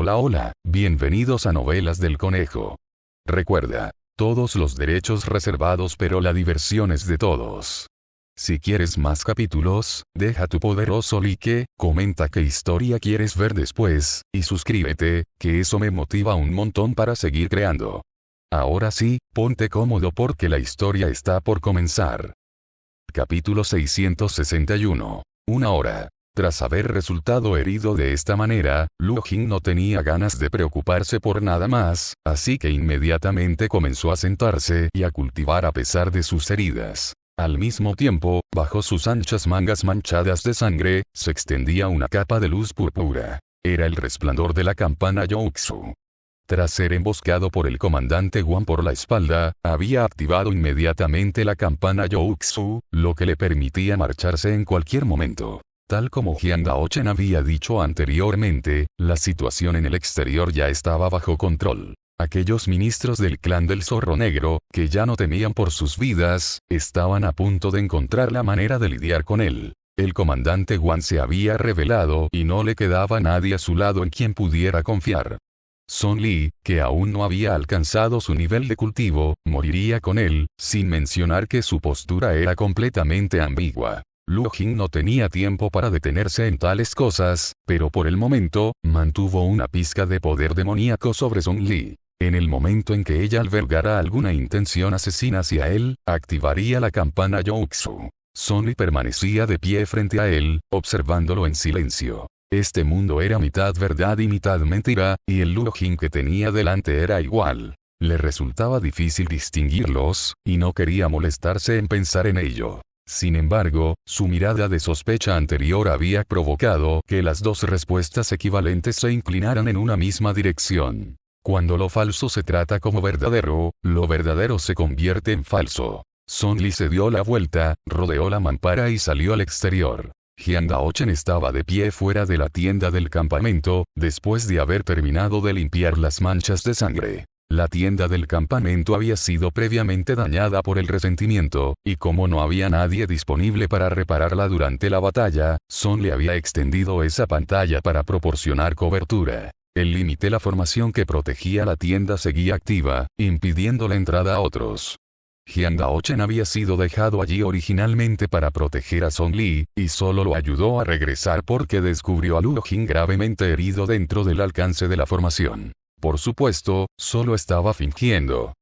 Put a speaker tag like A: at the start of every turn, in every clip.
A: Hola hola, bienvenidos a Novelas del Conejo. Recuerda, todos los derechos reservados pero la diversión es de todos. Si quieres más capítulos, deja tu poderoso like, comenta qué historia quieres ver después, y suscríbete, que eso me motiva un montón para seguir creando. Ahora sí, ponte cómodo porque la historia está por comenzar. Capítulo 661. Una hora. Tras haber resultado herido de esta manera, Luo Jing no tenía ganas de preocuparse por nada más, así que inmediatamente comenzó a sentarse y a cultivar a pesar de sus heridas. Al mismo tiempo, bajo sus anchas mangas manchadas de sangre, se extendía una capa de luz púrpura. Era el resplandor de la campana Youxu. Tras ser emboscado por el comandante Guan por la espalda, había activado inmediatamente la campana Youxu, lo que le permitía marcharse en cualquier momento. Tal como Jiang Daochen había dicho anteriormente, la situación en el exterior ya estaba bajo control. Aquellos ministros del clan del Zorro Negro, que ya no temían por sus vidas, estaban a punto de encontrar la manera de lidiar con él. El comandante Guan se había revelado y no le quedaba nadie a su lado en quien pudiera confiar. Song Li, que aún no había alcanzado su nivel de cultivo, moriría con él, sin mencionar que su postura era completamente ambigua. Luo Jing no tenía tiempo para detenerse en tales cosas, pero por el momento, mantuvo una pizca de poder demoníaco sobre Song Li. En el momento en que ella albergara alguna intención asesina hacia él, activaría la campana Youxu. Song Li permanecía de pie frente a él, observándolo en silencio. Este mundo era mitad verdad y mitad mentira, y el Luo Jing que tenía delante era igual. Le resultaba difícil distinguirlos, y no quería molestarse en pensar en ello. Sin embargo, su mirada de sospecha anterior había provocado que las dos respuestas equivalentes se inclinaran en una misma dirección. Cuando lo falso se trata como verdadero, lo verdadero se convierte en falso. Song Li se dio la vuelta, rodeó la mampara y salió al exterior. Jiang Daochen estaba de pie fuera de la tienda del campamento, después de haber terminado de limpiar las manchas de sangre. La tienda del campamento había sido previamente dañada por el resentimiento, y como no había nadie disponible para repararla durante la batalla, Song le había extendido esa pantalla para proporcionar cobertura. El límite la formación que protegía la tienda seguía activa, impidiendo la entrada a otros. Jiang Daochen había sido dejado allí originalmente para proteger a Song Li, y solo lo ayudó a regresar porque descubrió a Luo Jing gravemente herido dentro del alcance de la formación. Por supuesto, solo estaba fingiendo.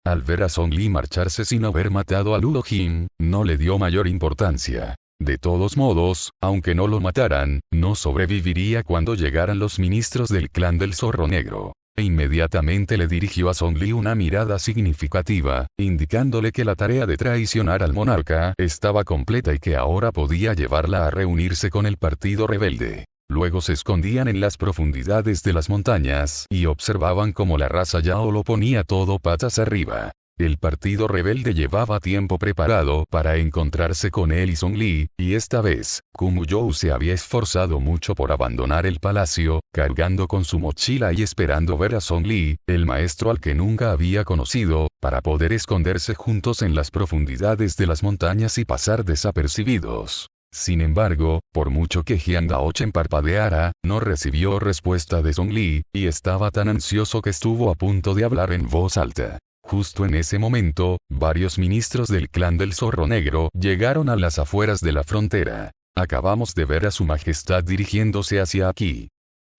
A: Al ver a Song Li marcharse sin haber matado a Luo Jing, no le dio mayor importancia. De todos modos, aunque no lo mataran, no sobreviviría cuando llegaran los ministros del clan del Zorro Negro. E inmediatamente le dirigió a Song Li una mirada significativa, indicándole que la tarea de traicionar al monarca estaba completa y que ahora podía llevarla a reunirse con el partido rebelde. Luego se escondían en las profundidades de las montañas y observaban cómo la raza Yao lo ponía todo patas arriba. El partido rebelde llevaba tiempo preparado para encontrarse con él y Song Li, y esta vez, Kumu You se había esforzado mucho por abandonar el palacio, cargando con su mochila y esperando ver a Song Li, el maestro al que nunca había conocido, para poder esconderse juntos en las profundidades de las montañas y pasar desapercibidos. Sin embargo, por mucho que Jiang Daochen parpadeara, no recibió respuesta de Song Li, y estaba tan ansioso que estuvo a punto de hablar en voz alta. Justo en ese momento, varios ministros del clan del Zorro Negro llegaron a las afueras de la frontera. Acabamos de ver a su majestad dirigiéndose hacia aquí.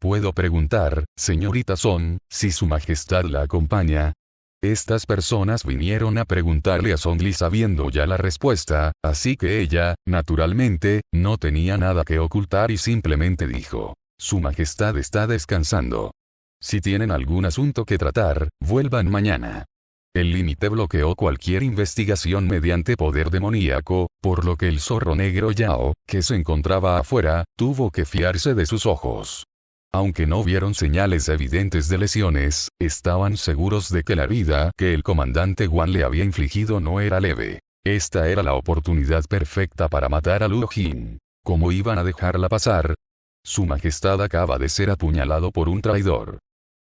A: ¿Puedo preguntar, señorita Song, si su majestad la acompaña? Estas personas vinieron a preguntarle a Song Li sabiendo ya la respuesta, así que ella, naturalmente, no tenía nada que ocultar y simplemente dijo: Su majestad está descansando. Si tienen algún asunto que tratar, vuelvan mañana. El límite bloqueó cualquier investigación mediante poder demoníaco, por lo que el Zorro Negro Yao, que se encontraba afuera, tuvo que fiarse de sus ojos. Aunque no vieron señales evidentes de lesiones, estaban seguros de que la herida que el comandante Guan le había infligido no era leve. Esta era la oportunidad perfecta para matar a Luo Jing. ¿Cómo iban a dejarla pasar? Su majestad acaba de ser apuñalado por un traidor.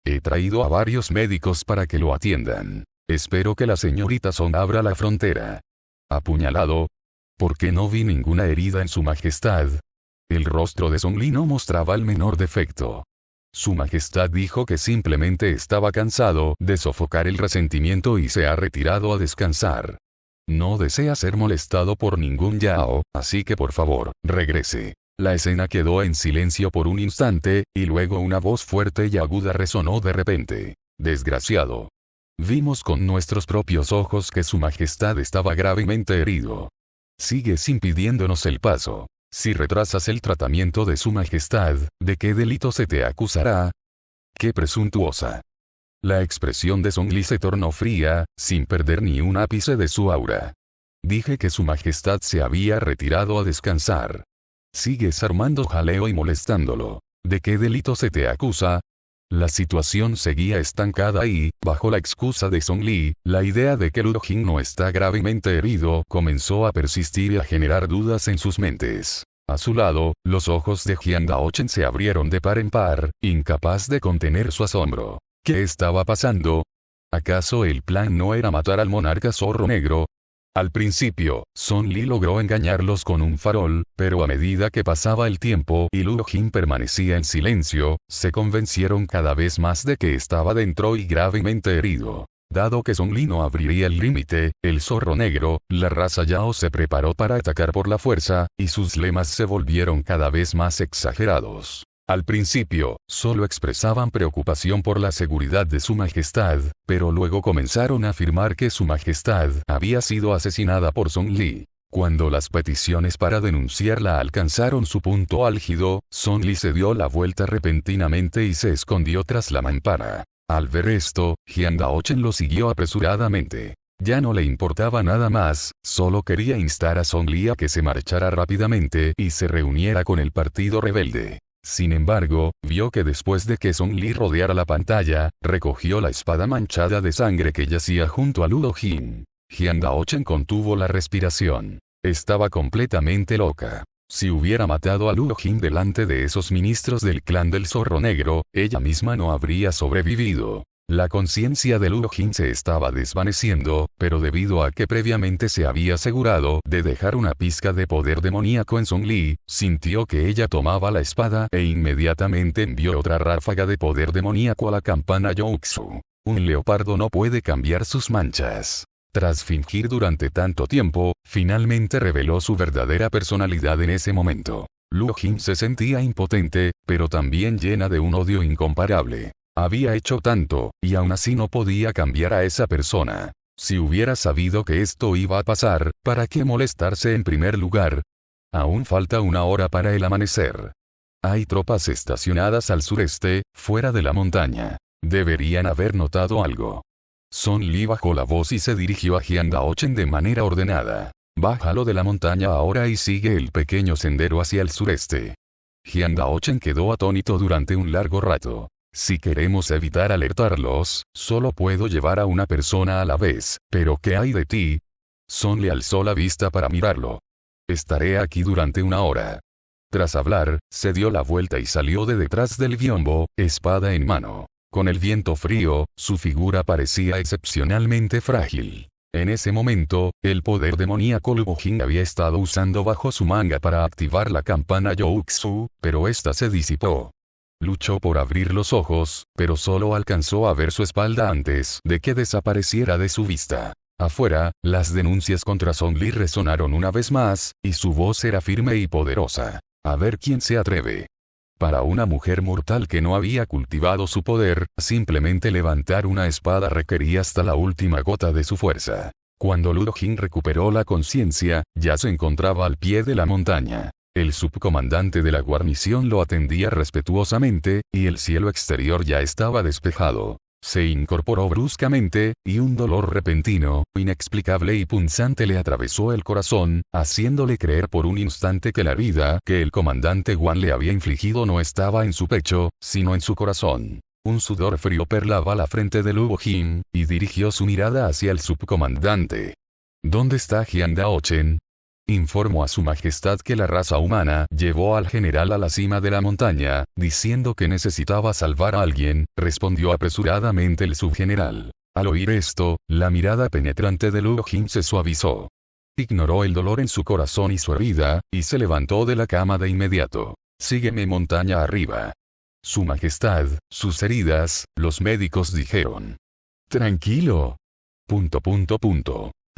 A: He traído a varios médicos para que lo atiendan. Espero que la señorita Song abra la frontera. ¿Apuñalado? ¿Por qué no vi ninguna herida en su majestad? El rostro de Song Li no mostraba el menor defecto. Su Majestad dijo que simplemente estaba cansado de sofocar el resentimiento y se ha retirado a descansar. No desea ser molestado por ningún Yao, así que por favor, regrese. La escena quedó en silencio por un instante, y luego una voz fuerte y aguda resonó de repente. Desgraciado. Vimos con nuestros propios ojos que Su Majestad estaba gravemente herido. Sigues impidiéndonos el paso. Si retrasas el tratamiento de Su Majestad, ¿de qué delito se te acusará? ¡Qué presuntuosa! La expresión de Song Li se tornó fría, sin perder ni un ápice de su aura. Dije que Su Majestad se había retirado a descansar. Sigues armando jaleo y molestándolo. ¿De qué delito se te acusa? La situación seguía estancada y, bajo la excusa de Song Li, la idea de que Luo Jing no está gravemente herido comenzó a persistir y a generar dudas en sus mentes. A su lado, los ojos de Jiang Daochen se abrieron de par en par, incapaz de contener su asombro. ¿Qué estaba pasando? ¿Acaso el plan no era matar al monarca zorro negro? Al principio, Song Li logró engañarlos con un farol, pero a medida que pasaba el tiempo y Luo Jing permanecía en silencio, se convencieron cada vez más de que estaba dentro y gravemente herido. Dado que Song Li no abriría el límite, el zorro negro, la raza Yao se preparó para atacar por la fuerza, y sus lemas se volvieron cada vez más exagerados. Al principio, solo expresaban preocupación por la seguridad de Su Majestad, pero luego comenzaron a afirmar que Su Majestad había sido asesinada por Song Li. Cuando las peticiones para denunciarla alcanzaron su punto álgido, Song Li se dio la vuelta repentinamente y se escondió tras la mampara. Al ver esto, Jiang Daochen lo siguió apresuradamente. Ya no le importaba nada más, solo quería instar a Song Li a que se marchara rápidamente y se reuniera con el partido rebelde. Sin embargo, vio que después de que Song Li rodeara la pantalla, recogió la espada manchada de sangre que yacía junto a Luo Jing. Jiang Daochen contuvo la respiración. Estaba completamente loca. Si hubiera matado a Luo Jing delante de esos ministros del clan del Zorro Negro, ella misma no habría sobrevivido. La conciencia de Luo Jing se estaba desvaneciendo, pero debido a que previamente se había asegurado de dejar una pizca de poder demoníaco en Song Li, sintió que ella tomaba la espada e inmediatamente envió otra ráfaga de poder demoníaco a la campana Youxu. Un leopardo no puede cambiar sus manchas. Tras fingir durante tanto tiempo, finalmente reveló su verdadera personalidad en ese momento. Luo Jing se sentía impotente, pero también llena de un odio incomparable. Había hecho tanto, y aún así no podía cambiar a esa persona. Si hubiera sabido que esto iba a pasar, ¿para qué molestarse en primer lugar? Aún falta una hora para el amanecer. Hay tropas estacionadas al sureste, fuera de la montaña. Deberían haber notado algo. Song Li bajó la voz y se dirigió a Jiang Daochen de manera ordenada. Bájalo de la montaña ahora y sigue el pequeño sendero hacia el sureste. Jiang Daochen quedó atónito durante un largo rato. Si queremos evitar alertarlos, solo puedo llevar a una persona a la vez, pero ¿qué hay de ti? Song Li alzó la vista para mirarlo. Estaré aquí durante una hora. Tras hablar, se dio la vuelta y salió de detrás del biombo, espada en mano. Con el viento frío, su figura parecía excepcionalmente frágil. En ese momento, el poder demoníaco Luo Jing había estado usando bajo su manga para activar la campana Youxu, pero esta se disipó. Luchó por abrir los ojos, pero solo alcanzó a ver su espalda antes de que desapareciera de su vista. Afuera, las denuncias contra Song Li resonaron una vez más, y su voz era firme y poderosa. A ver quién se atreve. Para una mujer mortal que no había cultivado su poder, simplemente levantar una espada requería hasta la última gota de su fuerza. Cuando Luo Jing recuperó la conciencia, ya se encontraba al pie de la montaña. El subcomandante de la guarnición lo atendía respetuosamente, y el cielo exterior ya estaba despejado. Se incorporó bruscamente, y un dolor repentino, inexplicable y punzante le atravesó el corazón, haciéndole creer por un instante que la herida que el comandante Guan le había infligido no estaba en su pecho, sino en su corazón. Un sudor frío perlaba la frente de Luo Jing, y dirigió su mirada hacia el subcomandante. ¿Dónde está Jiang Daochen? Informó a Su Majestad que la raza humana llevó al general a la cima de la montaña, diciendo que necesitaba salvar a alguien, respondió apresuradamente el subgeneral. Al oír esto, la mirada penetrante de Luo Jing se suavizó. Ignoró el dolor en su corazón y su herida, y se levantó de la cama de inmediato. Sígueme montaña arriba. Su Majestad, sus heridas, los médicos dijeron. Tranquilo.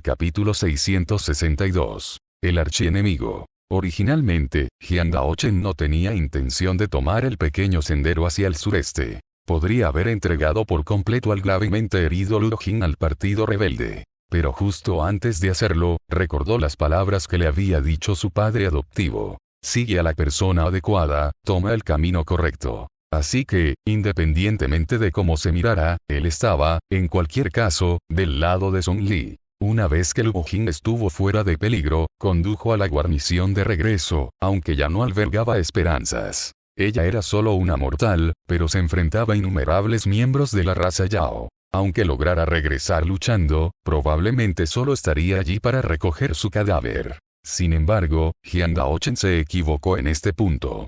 A: Capítulo 662. El archienemigo. Originalmente, Jiang Daochen no tenía intención de tomar el pequeño sendero hacia el sureste. Podría haber entregado por completo al gravemente herido Luo Jin al partido rebelde. Pero justo antes de hacerlo, recordó las palabras que le había dicho su padre adoptivo. Sigue a la persona adecuada, toma el camino correcto. Así que, independientemente de cómo se mirara, él estaba, en cualquier caso, del lado de Song Li. Una vez que Luo Jin estuvo fuera de peligro, condujo a la guarnición de regreso, aunque ya no albergaba esperanzas. Ella era solo una mortal, pero se enfrentaba a innumerables miembros de la raza Yao. Aunque lograra regresar luchando, probablemente solo estaría allí para recoger su cadáver. Sin embargo, Jiang Daochen se equivocó en este punto.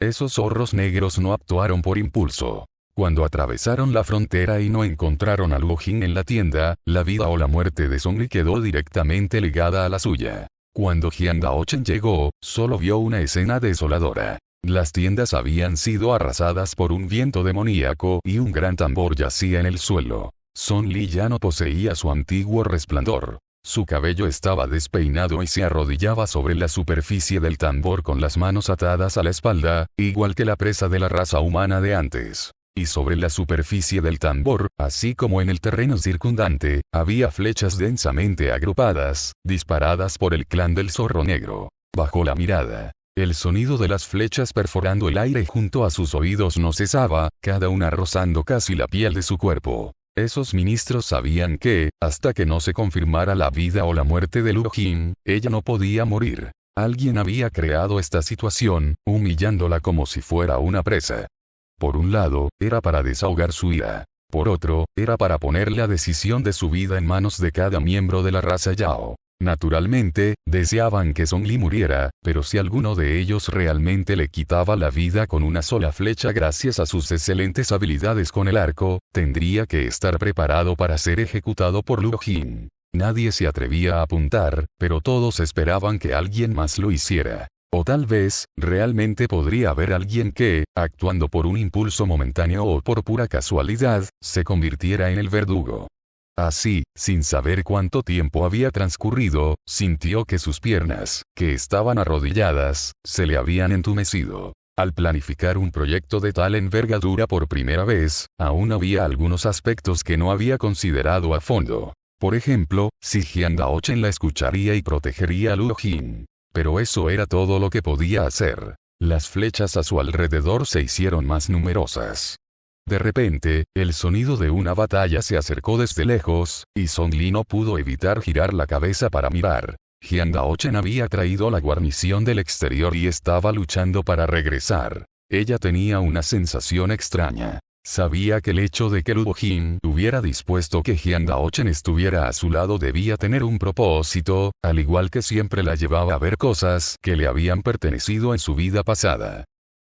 A: Esos zorros negros no actuaron por impulso. Cuando atravesaron la frontera y no encontraron a Luo Jin en la tienda, la vida o la muerte de Song Li quedó directamente ligada a la suya. Cuando Jiang Daochen llegó, solo vio una escena desoladora. Las tiendas habían sido arrasadas por un viento demoníaco y un gran tambor yacía en el suelo. Song Li ya no poseía su antiguo resplandor. Su cabello estaba despeinado y se arrodillaba sobre la superficie del tambor con las manos atadas a la espalda, igual que la presa de la raza humana de antes. Y sobre la superficie del tambor, así como en el terreno circundante, había flechas densamente agrupadas, disparadas por el clan del Zorro Negro. Bajó la mirada. El sonido de las flechas perforando el aire junto a sus oídos no cesaba, cada una rozando casi la piel de su cuerpo. Esos ministros sabían que, hasta que no se confirmara la vida o la muerte de Luo Jin, ella no podía morir. Alguien había creado esta situación, humillándola como si fuera una presa. Por un lado, era para desahogar su ira. Por otro, era para poner la decisión de su vida en manos de cada miembro de la raza Yao. Naturalmente, deseaban que Song Li muriera, pero si alguno de ellos realmente le quitaba la vida con una sola flecha gracias a sus excelentes habilidades con el arco, tendría que estar preparado para ser ejecutado por Luo Jin. Nadie se atrevía a apuntar, pero todos esperaban que alguien más lo hiciera. O tal vez, realmente podría haber alguien que, actuando por un impulso momentáneo o por pura casualidad, se convirtiera en el verdugo. Así, sin saber cuánto tiempo había transcurrido, sintió que sus piernas, que estaban arrodilladas, se le habían entumecido. Al planificar un proyecto de tal envergadura por primera vez, aún había algunos aspectos que no había considerado a fondo. Por ejemplo, si Jiang Daochen la escucharía y protegería a Luo Jin. Pero eso era todo lo que podía hacer. Las flechas a su alrededor se hicieron más numerosas. De repente, el sonido de una batalla se acercó desde lejos, y Song Li no pudo evitar girar la cabeza para mirar. Jiang Daochen había traído la guarnición del exterior y estaba luchando para regresar. Ella tenía una sensación extraña. Sabía que el hecho de que Luo Jin hubiera dispuesto que Jiang Daochen estuviera a su lado debía tener un propósito, al igual que siempre la llevaba a ver cosas que le habían pertenecido en su vida pasada.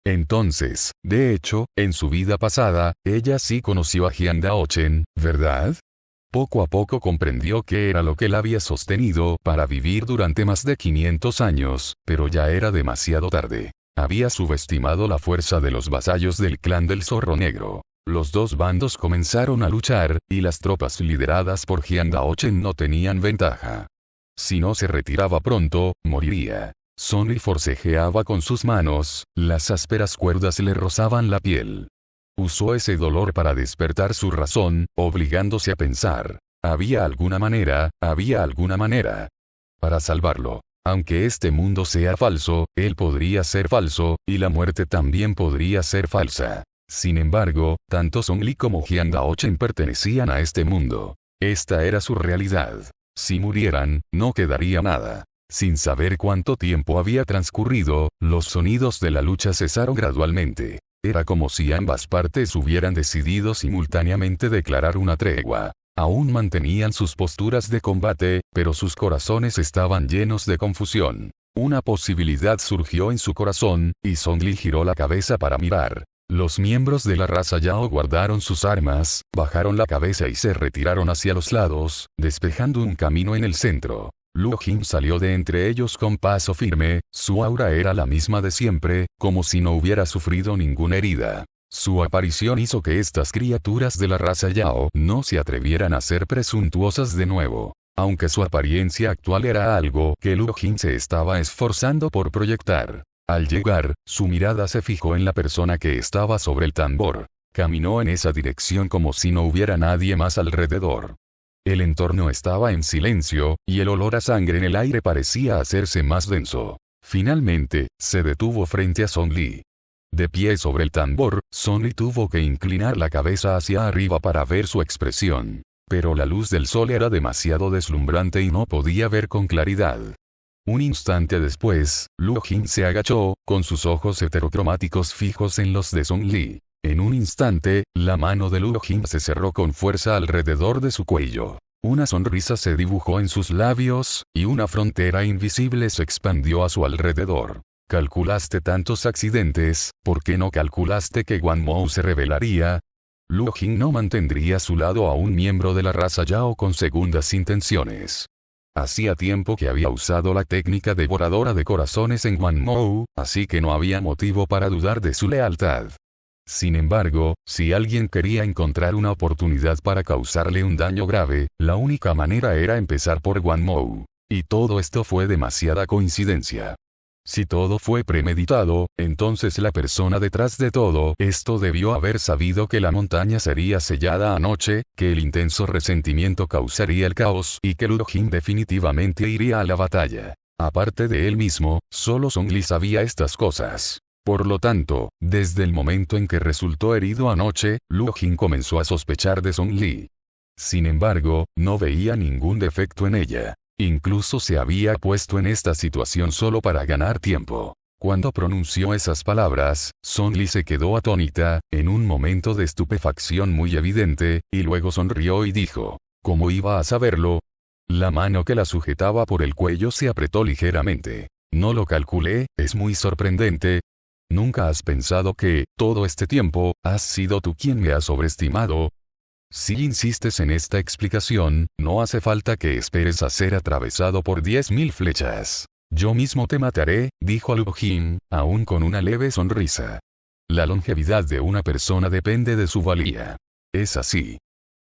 A: Entonces, de hecho, en su vida pasada, ella sí conoció a Jiang Daochen, ¿verdad? Poco a poco comprendió qué era lo que la había sostenido para vivir durante más de 500 años, pero ya era demasiado tarde. Había subestimado la fuerza de los vasallos del clan del Zorro Negro. Los dos bandos comenzaron a luchar, y las tropas lideradas por Jiang Daochen no tenían ventaja. Si no se retiraba pronto, moriría. Song Li forcejeaba con sus manos, las ásperas cuerdas le rozaban la piel. Usó ese dolor para despertar su razón, obligándose a pensar. Había alguna manera. Para salvarlo. Aunque este mundo sea falso, él podría ser falso, y la muerte también podría ser falsa. Sin embargo, tanto Song Li como Jiang Daochen pertenecían a este mundo. Esta era su realidad. Si murieran, no quedaría nada. Sin saber cuánto tiempo había transcurrido, los sonidos de la lucha cesaron gradualmente. Era como si ambas partes hubieran decidido simultáneamente declarar una tregua. Aún mantenían sus posturas de combate, pero sus corazones estaban llenos de confusión. Una posibilidad surgió en su corazón, y Song Li giró la cabeza para mirar. Los miembros de la raza Yao guardaron sus armas, bajaron la cabeza y se retiraron hacia los lados, despejando un camino en el centro. Luo Jin salió de entre ellos con paso firme, su aura era la misma de siempre, como si no hubiera sufrido ninguna herida. Su aparición hizo que estas criaturas de la raza Yao no se atrevieran a ser presuntuosas de nuevo. Aunque su apariencia actual era algo que Lu Jin se estaba esforzando por proyectar. Al llegar, su mirada se fijó en la persona que estaba sobre el tambor. Caminó en esa dirección como si no hubiera nadie más alrededor. El entorno estaba en silencio, y el olor a sangre en el aire parecía hacerse más denso. Finalmente, se detuvo frente a Song Li. De pie sobre el tambor, Song Li tuvo que inclinar la cabeza hacia arriba para ver su expresión. Pero la luz del sol era demasiado deslumbrante y no podía ver con claridad. Un instante después, Lu Jin se agachó, con sus ojos heterocromáticos fijos en los de Song Li. En un instante, la mano de Lu Jin se cerró con fuerza alrededor de su cuello. Una sonrisa se dibujó en sus labios, y una frontera invisible se expandió a su alrededor. Calculaste tantos accidentes, ¿por qué no calculaste que Guan Mou se rebelaría? Lu Jin no mantendría a su lado a un miembro de la raza Yao con segundas intenciones. Hacía tiempo que había usado la técnica devoradora de corazones en Guan Mou, así que no había motivo para dudar de su lealtad. Sin embargo, si alguien quería encontrar una oportunidad para causarle un daño grave, la única manera era empezar por Guan Mou. Y todo esto fue demasiada coincidencia. Si todo fue premeditado, entonces la persona detrás de todo esto debió haber sabido que la montaña sería sellada anoche, que el intenso resentimiento causaría el caos y que Lu Jin definitivamente iría a la batalla. Aparte de él mismo, solo Song Li sabía estas cosas. Por lo tanto, desde el momento en que resultó herido anoche, Lu Jin comenzó a sospechar de Song Li. Sin embargo, no veía ningún defecto en ella. Incluso se había puesto en esta situación solo para ganar tiempo. Cuando pronunció esas palabras, Song Li se quedó atónita, en un momento de estupefacción muy evidente, y luego sonrió y dijo, ¿cómo iba a saberlo? La mano que la sujetaba por el cuello se apretó ligeramente. No lo calculé, es muy sorprendente. ¿Nunca has pensado que, todo este tiempo, has sido tú quien me ha sobreestimado? Si insistes en esta explicación, no hace falta que esperes a ser atravesado por 10.000 flechas. Yo mismo te mataré, dijo Lu Jin, aún con una leve sonrisa. La longevidad de una persona depende de su valía. Es así.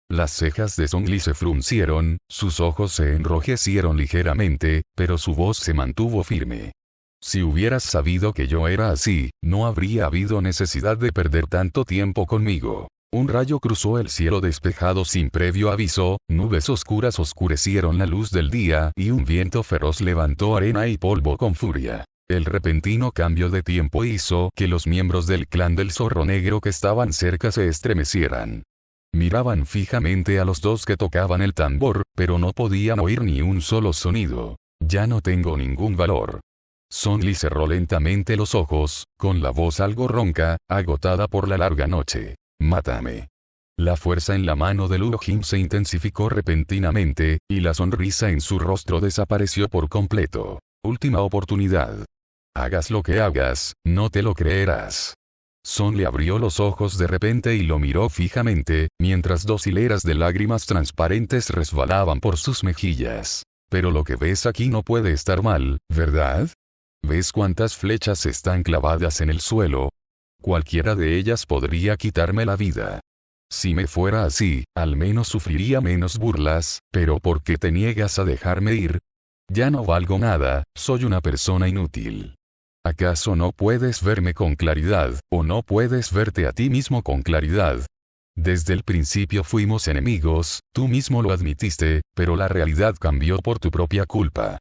A: Las cejas de Song Li se fruncieron, sus ojos se enrojecieron ligeramente, pero su voz se mantuvo firme. Si hubieras sabido que yo era así, no habría habido necesidad de perder tanto tiempo conmigo. Un rayo cruzó el cielo despejado sin previo aviso, nubes oscuras oscurecieron la luz del día y un viento feroz levantó arena y polvo con furia. El repentino cambio de tiempo hizo que los miembros del clan del Zorro Negro que estaban cerca se estremecieran. Miraban fijamente a los dos que tocaban el tambor, pero no podían oír ni un solo sonido. Ya no tengo ningún valor. Song Li cerró lentamente los ojos, con la voz algo ronca, agotada por la larga noche. Mátame. La fuerza en la mano de Lu Jin se intensificó repentinamente, y la sonrisa en su rostro desapareció por completo. Última oportunidad. Hagas lo que hagas, no te lo creerás. Song Li abrió los ojos de repente y lo miró fijamente, mientras 2 hileras de lágrimas transparentes resbalaban por sus mejillas. Pero lo que ves aquí no puede estar mal, ¿verdad? ¿Ves cuántas flechas están clavadas en el suelo? Cualquiera de ellas podría quitarme la vida. Si me fuera así, al menos sufriría menos burlas, pero ¿por qué te niegas a dejarme ir? Ya no valgo nada, soy una persona inútil. ¿Acaso no puedes verme con claridad, o no puedes verte a ti mismo con claridad? Desde el principio fuimos enemigos, tú mismo lo admitiste, pero la realidad cambió por tu propia culpa.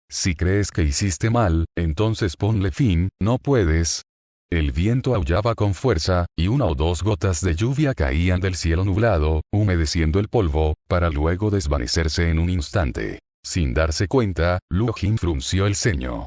A: Si crees que hiciste mal, entonces ponle fin, no puedes. El viento aullaba con fuerza, y 1 o 2 gotas de lluvia caían del cielo nublado, humedeciendo el polvo, para luego desvanecerse en un instante. Sin darse cuenta, Lu Jin frunció el ceño.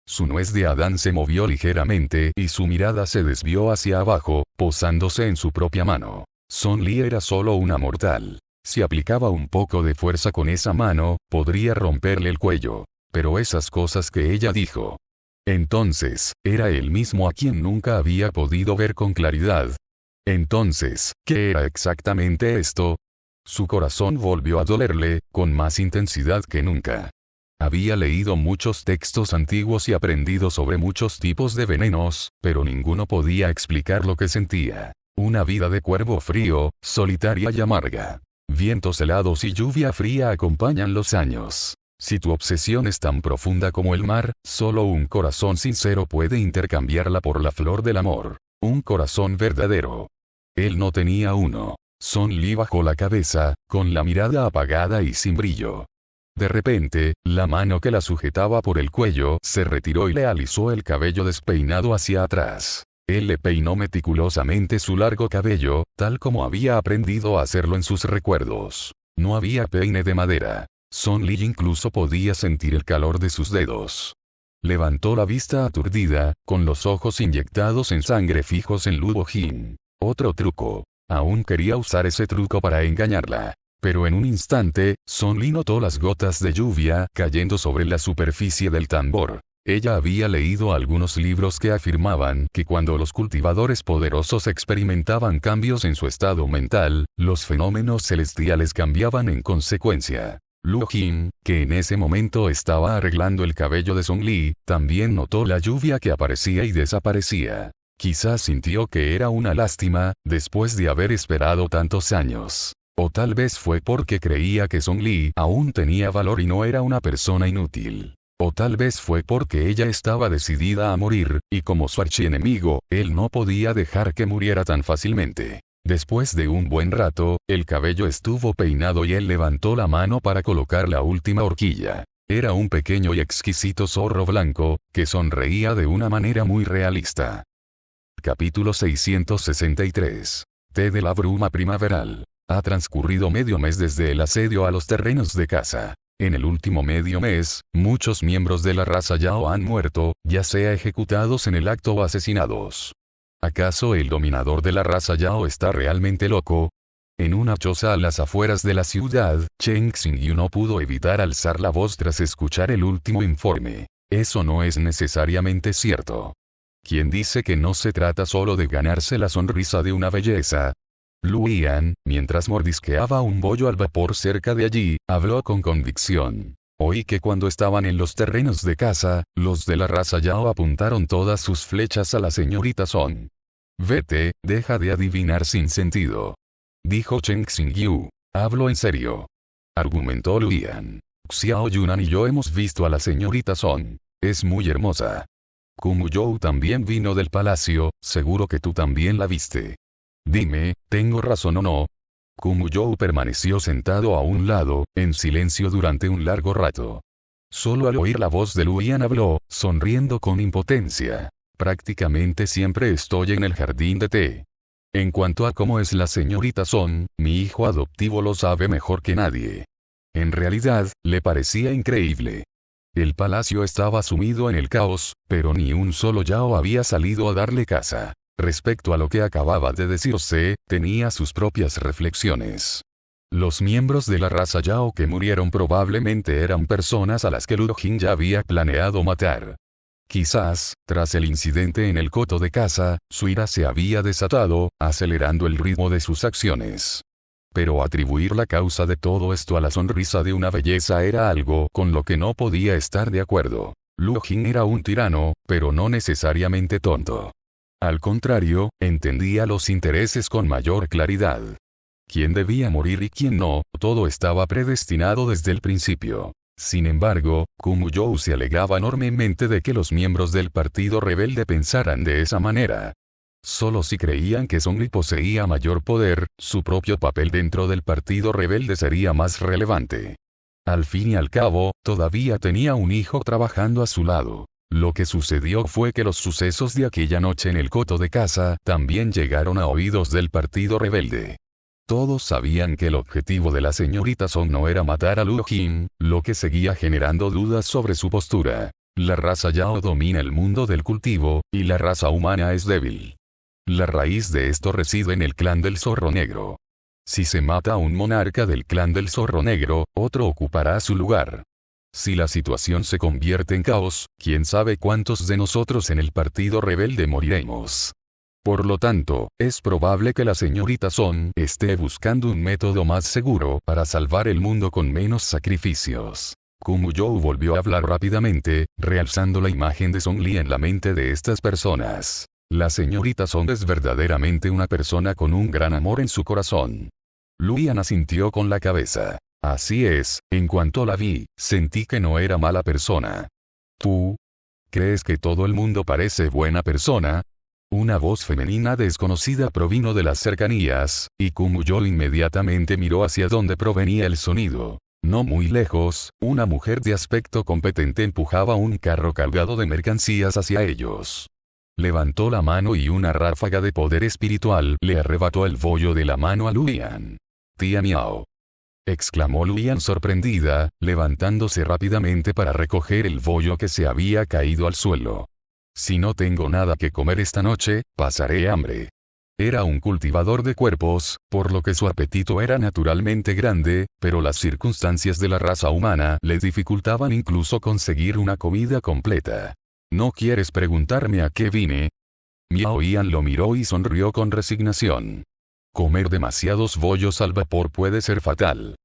A: Su nuez de Adán se movió ligeramente y su mirada se desvió hacia abajo, posándose en su propia mano. Song Li era solo una mortal. Si aplicaba un poco de fuerza con esa mano, podría romperle el cuello. Pero esas cosas que ella dijo. Entonces, era él mismo a quien nunca había podido ver con claridad. Entonces, ¿qué era exactamente esto? Su corazón volvió a dolerle, con más intensidad que nunca. Había leído muchos textos antiguos y aprendido sobre muchos tipos de venenos, pero ninguno podía explicar lo que sentía. Una vida de cuervo frío, solitaria y amarga. Vientos helados y lluvia fría acompañan los años. Si tu obsesión es tan profunda como el mar, solo un corazón sincero puede intercambiarla por la flor del amor. Un corazón verdadero. Él no tenía uno. Son Lee bajó la cabeza, con la mirada apagada y sin brillo. De repente, la mano que la sujetaba por el cuello se retiró y le alisó el cabello despeinado hacia atrás. Él le peinó meticulosamente su largo cabello, tal como había aprendido a hacerlo en sus recuerdos. No había peine de madera. Son Lee incluso podía sentir el calor de sus dedos. Levantó la vista aturdida, con los ojos inyectados en sangre fijos en Luo Jin. Otro truco. Aún quería usar ese truco para engañarla. Pero en un instante, Son Lee notó las gotas de lluvia cayendo sobre la superficie del tambor. Ella había leído algunos libros que afirmaban que cuando los cultivadores poderosos experimentaban cambios en su estado mental, los fenómenos celestiales cambiaban en consecuencia. Luo Jin, que en ese momento estaba arreglando el cabello de Son Lee, también notó la lluvia que aparecía y desaparecía. Quizás sintió que era una lástima, después de haber esperado tantos años. O tal vez fue porque creía que Son Lee aún tenía valor y no era una persona inútil. O tal vez fue porque ella estaba decidida a morir, y como su archienemigo, él no podía dejar que muriera tan fácilmente. Después de un buen rato, el cabello estuvo peinado y él levantó la mano para colocar la última horquilla. Era un pequeño y exquisito zorro blanco, que sonreía de una manera muy realista. Capítulo 663. Té de la bruma primaveral. Ha transcurrido medio mes desde el asedio a los terrenos de caza. En el último medio mes, muchos miembros de la raza Yao han muerto, ya sea ejecutados en el acto o asesinados. ¿Acaso el dominador de la raza Yao está realmente loco? En una choza a las afueras de la ciudad, Cheng Xingyu no pudo evitar alzar la voz tras escuchar el último informe. Eso no es necesariamente cierto. ¿Quién dice que no se trata solo de ganarse la sonrisa de una belleza? Luian, mientras mordisqueaba un bollo al vapor cerca de allí, habló con convicción. Oí que cuando estaban en los terrenos de caza, los de la raza Yao apuntaron todas sus flechas a la señorita Son. Vete, deja de adivinar sin sentido. Dijo Cheng Xingyu. Hablo en serio. Argumentó Luian. Xiao Yunan y yo hemos visto a la señorita Son. Es muy hermosa. Kumu Zhou también vino del palacio, seguro que tú también la viste. Dime, ¿tengo razón o no? Kumu Zhou permaneció sentado a un lado, en silencio durante un largo rato. Solo al oír la voz de Luian habló, sonriendo con impotencia. Prácticamente siempre estoy en el jardín de té. En cuanto a cómo es la señorita Son, mi hijo adoptivo lo sabe mejor que nadie. En realidad, le parecía increíble. El palacio estaba sumido en el caos, pero ni un solo Yao había salido a darle caza. Respecto a lo que acababa de decirse, tenía sus propias reflexiones. Los miembros de la raza Yao que murieron probablemente eran personas a las que Luo Jin ya había planeado matar. Quizás, tras el incidente en el coto de caza, su ira se había desatado, acelerando el ritmo de sus acciones. Pero atribuir la causa de todo esto a la sonrisa de una belleza era algo con lo que no podía estar de acuerdo. Luo Jin era un tirano, pero no necesariamente tonto. Al contrario, entendía los intereses con mayor claridad. Quién debía morir y quién no, todo estaba predestinado desde el principio. Sin embargo, Kumu Zhou se alegaba enormemente de que los miembros del partido rebelde pensaran de esa manera. Solo si creían que Son Lee poseía mayor poder, su propio papel dentro del partido rebelde sería más relevante. Al fin y al cabo, todavía tenía un hijo trabajando a su lado. Lo que sucedió fue que los sucesos de aquella noche en el coto de caza también llegaron a oídos del partido rebelde. Todos sabían que el objetivo de la señorita Son no era matar a Luo Jin, lo que seguía generando dudas sobre su postura. La raza Yao domina el mundo del cultivo, y la raza humana es débil. La raíz de esto reside en el clan del Zorro Negro. Si se mata a un monarca del clan del Zorro Negro, otro ocupará su lugar. Si la situación se convierte en caos, quién sabe cuántos de nosotros en el partido rebelde moriremos. Por lo tanto, es probable que la señorita Son esté buscando un método más seguro para salvar el mundo con menos sacrificios. Kumu Zhou volvió a hablar rápidamente, realzando la imagen de Son Lee en la mente de estas personas. La señorita Song es verdaderamente una persona con un gran amor en su corazón. Luyan asintió con la cabeza. Así es, en cuanto la vi, sentí que no era mala persona. ¿Tú? ¿Crees que todo el mundo parece buena persona? Una voz femenina desconocida provino de las cercanías, y Kumuyo inmediatamente miró hacia donde provenía el sonido. No muy lejos, una mujer de aspecto competente empujaba un carro cargado de mercancías hacia ellos. Levantó la mano y una ráfaga de poder espiritual le arrebató el bollo de la mano a Luyan. «Tía Miao», exclamó Luyan sorprendida, levantándose rápidamente para recoger el bollo que se había caído al suelo. «Si no tengo nada que comer esta noche, pasaré hambre». Era un cultivador de cuerpos, por lo que su apetito era naturalmente grande, pero las circunstancias de la raza humana le dificultaban incluso conseguir una comida completa. «¿No quieres preguntarme a qué vine?» Miao Yan lo miró y sonrió con resignación. «Comer demasiados bollos al vapor puede ser fatal.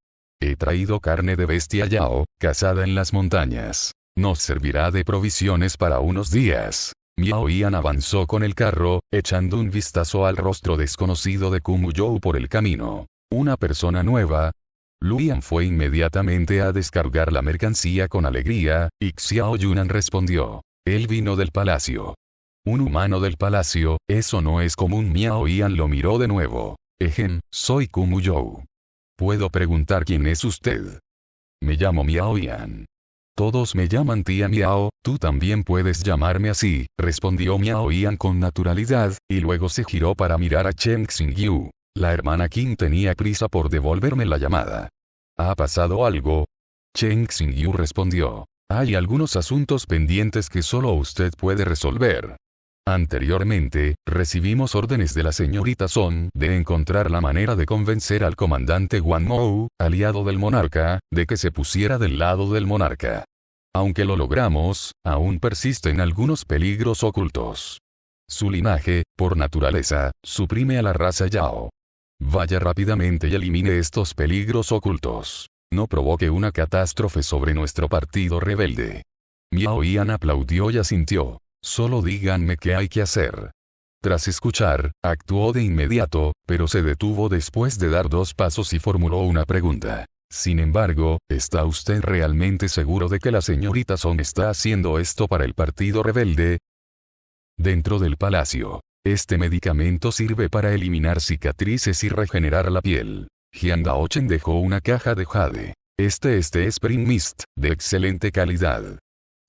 A: He traído carne de bestia Yao, cazada en las montañas. Nos servirá de provisiones para unos días». Miao Yan avanzó con el carro, echando un vistazo al rostro desconocido de Kumuyo por el camino. ¿Una persona nueva? Luyan fue inmediatamente a descargar la mercancía con alegría, y Xiao Yunan respondió. Él vino del palacio. Un humano del palacio, eso no es común. Miao Yan lo miró de nuevo. Soy Kumuyo. ¿Puedo preguntar quién es usted? Me llamo Miao Yan. Todos me llaman tía Miao, tú también puedes llamarme así, respondió Miao Yan con naturalidad, y luego se giró para mirar a Chen Xingyu. La hermana Qin tenía prisa por devolverme la llamada. ¿Ha pasado algo? Chen Xingyu respondió. Hay algunos asuntos pendientes que solo usted puede resolver. Anteriormente, recibimos órdenes de la señorita Song de encontrar la manera de convencer al comandante Wang Mou, aliado del monarca, de que se pusiera del lado del monarca. Aunque lo logramos, aún persisten algunos peligros ocultos. Su linaje, por naturaleza, suprime a la raza Yao. Vaya rápidamente y elimine estos peligros ocultos. No provoque una catástrofe sobre nuestro partido rebelde. Miao Yan aplaudió y asintió. Solo díganme qué hay que hacer. Tras escuchar, actuó de inmediato, pero se detuvo después de dar 2 pasos y formuló una pregunta. Sin embargo, ¿está usted realmente seguro de que la señorita Song está haciendo esto para el partido rebelde? Dentro del palacio. Este medicamento sirve para eliminar cicatrices y regenerar la piel. Jian Daochen dejó una caja de jade. Este es Spring Mist, de excelente calidad.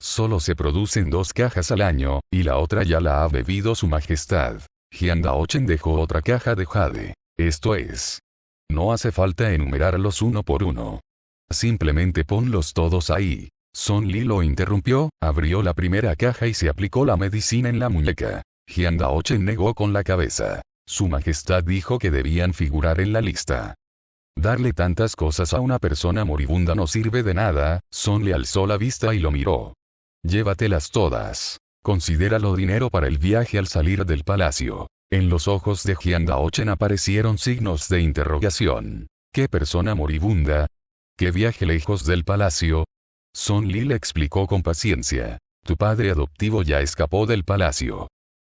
A: Solo se producen 2 cajas al año, y la otra ya la ha bebido su majestad. Jian Daochen dejó otra caja de jade. Esto es. No hace falta enumerarlos uno por uno. Simplemente ponlos todos ahí. Son Li lo interrumpió, abrió la primera caja y se aplicó la medicina en la muñeca. Jian Daochen negó con la cabeza. Su majestad dijo que debían figurar en la lista. Darle tantas cosas a una persona moribunda no sirve de nada. Son le alzó la vista y lo miró. Llévatelas todas. Considéralo dinero para el viaje al salir del palacio. En los ojos de Jian Daochen aparecieron signos de interrogación. ¿Qué persona moribunda? ¿Qué viaje lejos del palacio? Son Li le explicó con paciencia. Tu padre adoptivo ya escapó del palacio.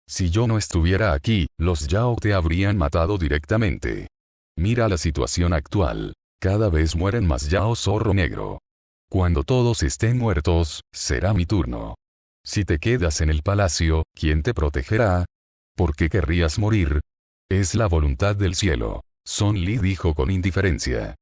A: Si yo no estuviera aquí, los Yao te habrían matado directamente. Mira la situación actual. Cada vez mueren más Yao zorro negro. Cuando todos estén muertos, será mi turno. Si te quedas en el palacio, ¿quién te protegerá? ¿Por qué querrías morir? Es la voluntad del cielo. Son Li dijo con indiferencia.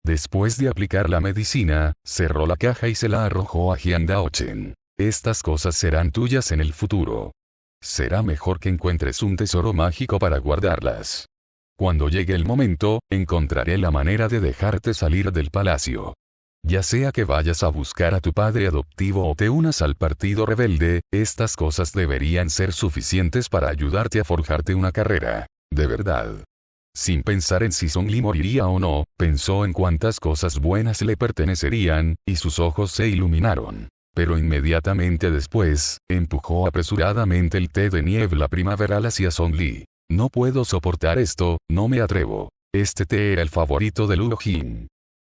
A: Después de aplicar la medicina, cerró la caja y se la arrojó a Jian Daochen. Estas cosas serán tuyas en el futuro. Será mejor que encuentres un tesoro mágico para guardarlas. Cuando llegue el momento, encontraré la manera de dejarte salir del palacio. Ya sea que vayas a buscar a tu padre adoptivo o te unas al partido rebelde, estas cosas deberían ser suficientes para ayudarte a forjarte una carrera. De verdad. Sin pensar en si Song Li moriría o no, pensó en cuántas cosas buenas le pertenecerían, y sus ojos se iluminaron. Pero inmediatamente después, empujó apresuradamente el té de niebla primaveral hacia Song Li. No puedo soportar esto, no me atrevo. Este té era el favorito de Luo Jin.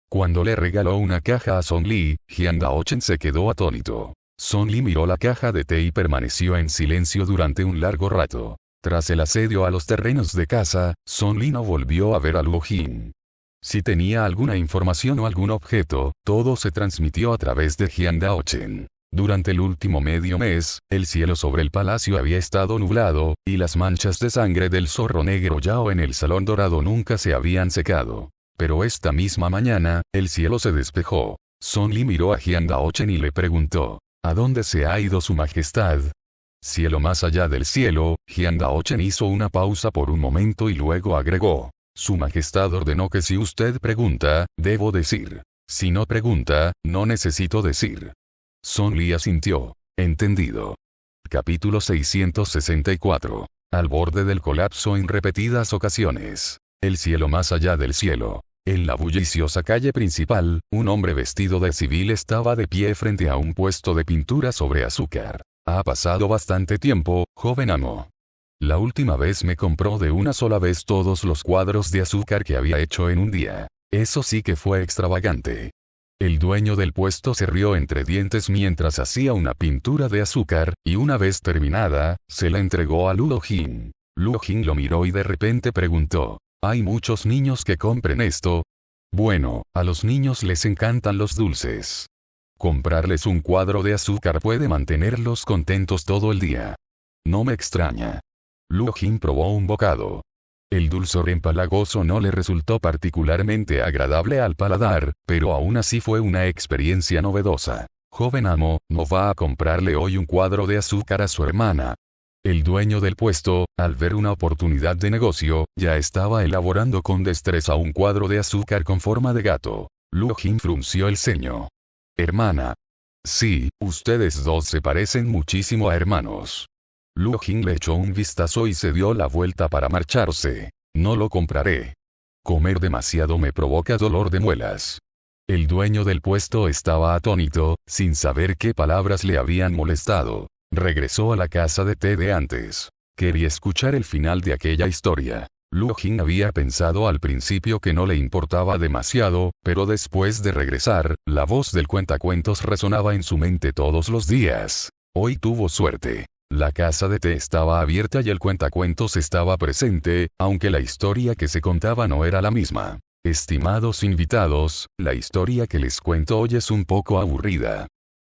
A: Cuando le regaló una caja a Song Li, Jian Daochen se quedó atónito. Song Li miró la caja de té y permaneció en silencio durante un largo rato. Tras el asedio a los terrenos de caza, Son Li no volvió a ver a Luo Jin. Si tenía alguna información o algún objeto, todo se transmitió a través de Jian Daochen. Durante el último medio mes, el cielo sobre el palacio había estado nublado, y las manchas de sangre del zorro negro Yao en el salón dorado nunca se habían secado. Pero esta misma mañana, el cielo se despejó. Son Li miró a Jian Daochen y le preguntó, ¿a dónde se ha ido su majestad? Cielo más allá del cielo, Jian Daochen hizo una pausa por un momento y luego agregó, su majestad ordenó que si usted pregunta, debo decir. Si no pregunta, no necesito decir. Son Li asintió. Entendido. Capítulo 664. Al borde del colapso en repetidas ocasiones. El cielo más allá del cielo. En la bulliciosa calle principal, un hombre vestido de civil estaba de pie frente a un puesto de pintura sobre azúcar. Ha pasado bastante tiempo, joven amo. La última vez me compró de una sola vez todos los cuadros de azúcar que había hecho en un día. Eso sí que fue extravagante. El dueño del puesto se rió entre dientes mientras hacía una pintura de azúcar, y una vez terminada, se la entregó a Luo Jin. Luo Jin lo miró y de repente preguntó, ¿hay muchos niños que compren esto? Bueno, a los niños les encantan los dulces. Comprarles un cuadro de azúcar puede mantenerlos contentos todo el día. No me extraña. Luo Jin probó un bocado. El dulzor empalagoso no le resultó particularmente agradable al paladar, pero aún así fue una experiencia novedosa. Joven amo, ¿no va a comprarle hoy un cuadro de azúcar a su hermana? El dueño del puesto, al ver una oportunidad de negocio, ya estaba elaborando con destreza un cuadro de azúcar con forma de gato. Luo Jin frunció el ceño. Hermana. Sí, ustedes dos se parecen muchísimo a hermanos. Luo Jin le echó un vistazo y se dio la vuelta para marcharse. No lo compraré. Comer demasiado me provoca dolor de muelas. El dueño del puesto estaba atónito, sin saber qué palabras le habían molestado. Regresó a la casa de té de antes. Quería escuchar el final de aquella historia. Luo Jin había pensado al principio que no le importaba demasiado, pero después de regresar, la voz del cuentacuentos resonaba en su mente todos los días. Hoy tuvo suerte. La casa de té estaba abierta y el cuentacuentos estaba presente, aunque la historia que se contaba no era la misma. Estimados invitados, la historia que les cuento hoy es un poco aburrida.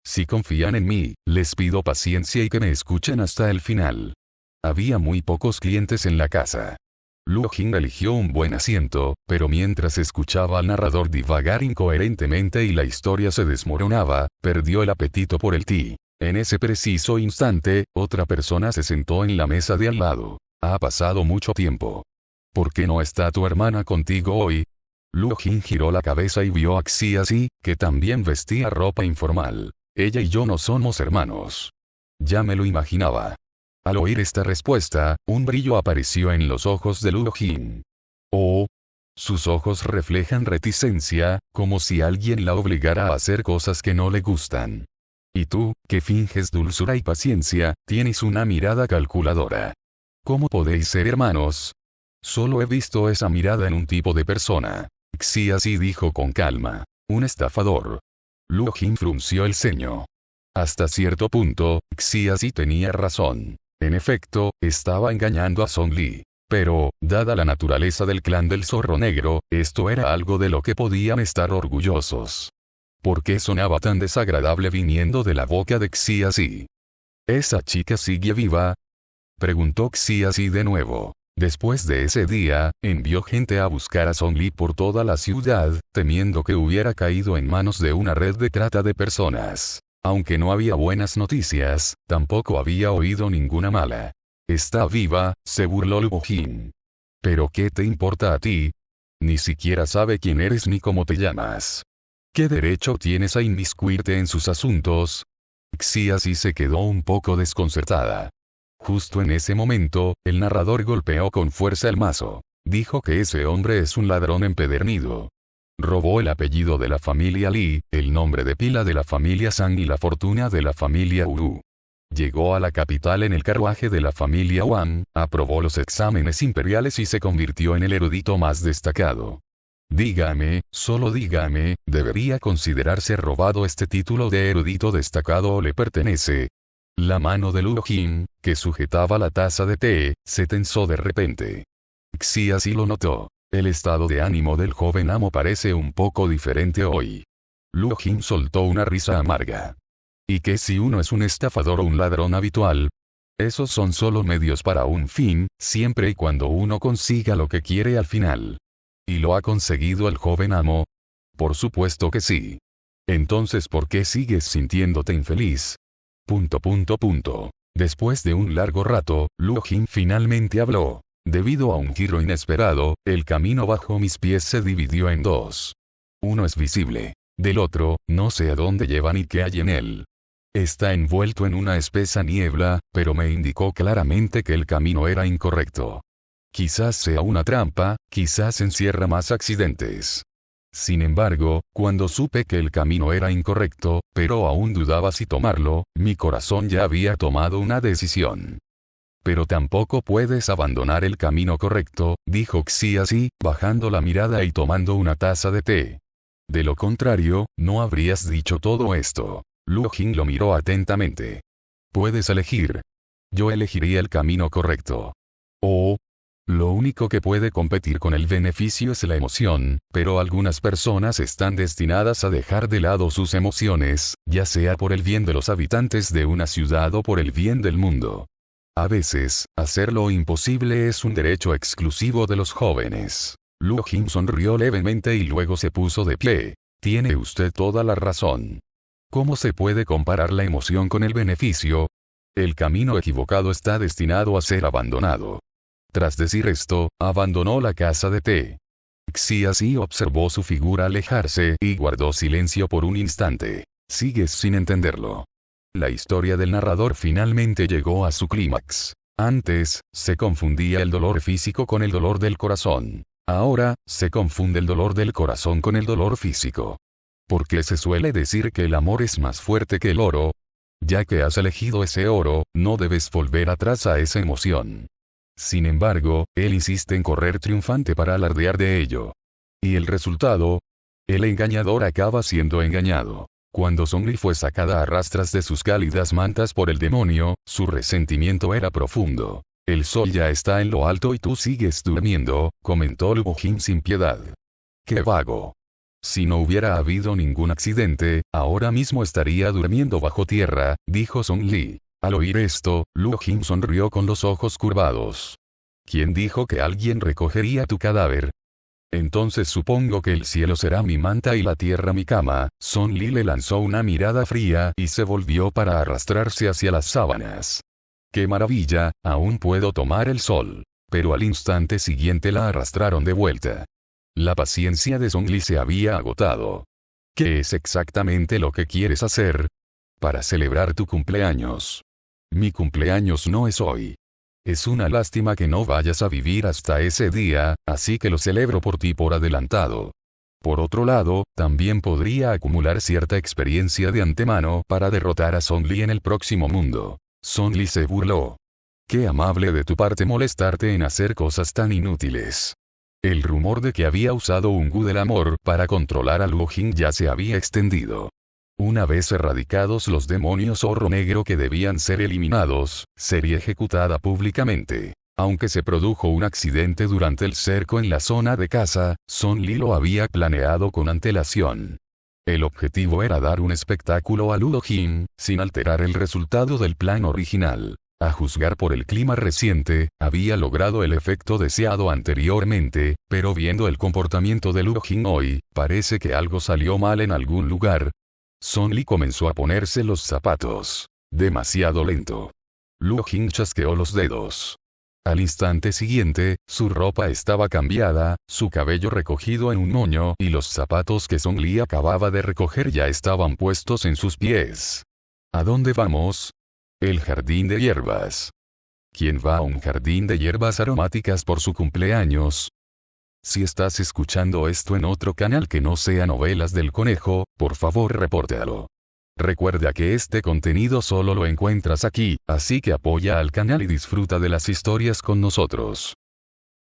A: Si confían en mí, les pido paciencia y que me escuchen hasta el final. Había muy pocos clientes en la casa. Luo Jin eligió un buen asiento, pero mientras escuchaba al narrador divagar incoherentemente y la historia se desmoronaba, perdió el apetito por el té. En ese preciso instante, otra persona se sentó en la mesa de al lado. Ha pasado mucho tiempo. ¿Por qué no está tu hermana contigo hoy? Luo Jin giró la cabeza y vio a Xiaozi, que también vestía ropa informal. Ella y yo no somos hermanos. Ya me lo imaginaba. Al oír esta respuesta, un brillo apareció en los ojos de Luo Jin. Oh. Sus ojos reflejan reticencia, como si alguien la obligara a hacer cosas que no le gustan. Y tú, que finges dulzura y paciencia, tienes una mirada calculadora. ¿Cómo podéis ser hermanos? Solo he visto esa mirada en un tipo de persona. Xiaozi dijo con calma. Un estafador. Luo Jin frunció el ceño. Hasta cierto punto, Xiaozi tenía razón. En efecto, estaba engañando a Son Li. Pero, dada la naturaleza del clan del zorro negro, esto era algo de lo que podían estar orgullosos. ¿Por qué sonaba tan desagradable viniendo de la boca de Xiaozi? ¿Esa chica sigue viva? Preguntó Xiaozi de nuevo. Después de ese día, envió gente a buscar a Son Li por toda la ciudad, temiendo que hubiera caído en manos de una red de trata de personas. Aunque no había buenas noticias, tampoco había oído ninguna mala. Está viva, se burló Luo Jin. ¿Pero qué te importa a ti? Ni siquiera sabe quién eres ni cómo te llamas. ¿Qué derecho tienes a inmiscuirte en sus asuntos? Xiaozi se quedó un poco desconcertada. Justo en ese momento, el narrador golpeó con fuerza el mazo. Dijo que ese hombre es un ladrón empedernido. Robó el apellido de la familia Li, el nombre de pila de la familia Zhang y la fortuna de la familia Wu. Llegó a la capital en el carruaje de la familia Wang, aprobó los exámenes imperiales y se convirtió en el erudito más destacado. Dígame, solo dígame, ¿debería considerarse robado este título de erudito destacado o le pertenece? La mano de Luo Jin, que sujetaba la taza de té, se tensó de repente. Xia sí lo notó. El estado de ánimo del joven amo parece un poco diferente hoy. Luo Jin soltó una risa amarga. ¿Y qué si uno es un estafador o un ladrón habitual? Esos son solo medios para un fin, siempre y cuando uno consiga lo que quiere al final. ¿Y lo ha conseguido el joven amo? Por supuesto que sí. Entonces, ¿por qué sigues sintiéndote infeliz? Después de un largo rato, Luo Jin finalmente habló. Debido a un giro inesperado, el camino bajo mis pies se dividió en dos. Uno es visible. Del otro, no sé a dónde lleva ni qué hay en él. Está envuelto en una espesa niebla, pero me indicó claramente que el camino era incorrecto. Quizás sea una trampa, quizás encierra más accidentes. Sin embargo, cuando supe que el camino era incorrecto, pero aún dudaba si tomarlo, mi corazón ya había tomado una decisión. Pero tampoco puedes abandonar el camino correcto, dijo Xia Si, bajando la mirada y tomando una taza de té. De lo contrario, no habrías dicho todo esto. Luo Jin lo miró atentamente. Puedes elegir. Yo elegiría el camino correcto. Lo único que puede competir con el beneficio es la emoción, pero algunas personas están destinadas a dejar de lado sus emociones, ya sea por el bien de los habitantes de una ciudad o por el bien del mundo. A veces, hacer lo imposible es un derecho exclusivo de los jóvenes. Luo Jin sonrió levemente y luego se puso de pie. Tiene usted toda la razón. ¿Cómo se puede comparar la emoción con el beneficio? El camino equivocado está destinado a ser abandonado. Tras decir esto, abandonó la casa de té. Xia Si observó su figura alejarse y guardó silencio por un instante. Sigues sin entenderlo. La historia del narrador finalmente llegó a su clímax. Antes, se confundía el dolor físico con el dolor del corazón. Ahora, se confunde el dolor del corazón con el dolor físico. ¿Por qué se suele decir que el amor es más fuerte que el oro? Ya que has elegido ese oro, no debes volver atrás a esa emoción. Sin embargo, él insiste en correr triunfante para alardear de ello. ¿Y el resultado? El engañador acaba siendo engañado. Cuando Zhongli fue sacada a rastras de sus cálidas mantas por el demonio, su resentimiento era profundo. El sol ya está en lo alto y tú sigues durmiendo, comentó Luo Jin sin piedad. ¡Qué vago! Si no hubiera habido ningún accidente, ahora mismo estaría durmiendo bajo tierra, dijo Zhongli. Al oír esto, Luo Jin sonrió con los ojos curvados. ¿Quién dijo que alguien recogería tu cadáver? Entonces supongo que el cielo será mi manta y la tierra mi cama. Zhongli le lanzó una mirada fría y se volvió para arrastrarse hacia las sábanas. ¡Qué maravilla! Aún puedo tomar el sol. Pero al instante siguiente la arrastraron de vuelta. La paciencia de Zhongli se había agotado. ¿Qué es exactamente lo que quieres hacer? Para celebrar tu cumpleaños. Mi cumpleaños no es hoy. Es una lástima que no vayas a vivir hasta ese día, así que lo celebro por ti por adelantado. Por otro lado, también podría acumular cierta experiencia de antemano para derrotar a Zhongli en el próximo mundo. Zhongli se burló. Qué amable de tu parte molestarte en hacer cosas tan inútiles. El rumor de que había usado un Gu del amor para controlar a Luo Jin ya se había extendido. Una vez erradicados los demonios zorro negro que debían ser eliminados, sería ejecutada públicamente. Aunque se produjo un accidente durante el cerco en la zona de caza, Zhongli lo había planeado con antelación. El objetivo era dar un espectáculo a Luo Jin, sin alterar el resultado del plan original. A juzgar por el clima reciente, había logrado el efecto deseado anteriormente, pero viendo el comportamiento de Luo Jin hoy, parece que algo salió mal en algún lugar. Zhongli comenzó a ponerse los zapatos. Demasiado lento. Luo Jin chasqueó los dedos. Al instante siguiente, su ropa estaba cambiada, su cabello recogido en un moño y los zapatos que Zhongli acababa de recoger ya estaban puestos en sus pies. ¿A dónde vamos? El jardín de hierbas. ¿Quién va a un jardín de hierbas aromáticas por su cumpleaños? Si estás escuchando esto en otro canal que no sea Novelas del Conejo, por favor repórtalo. Recuerda que este contenido solo lo encuentras aquí, así que apoya al canal y disfruta de las historias con nosotros.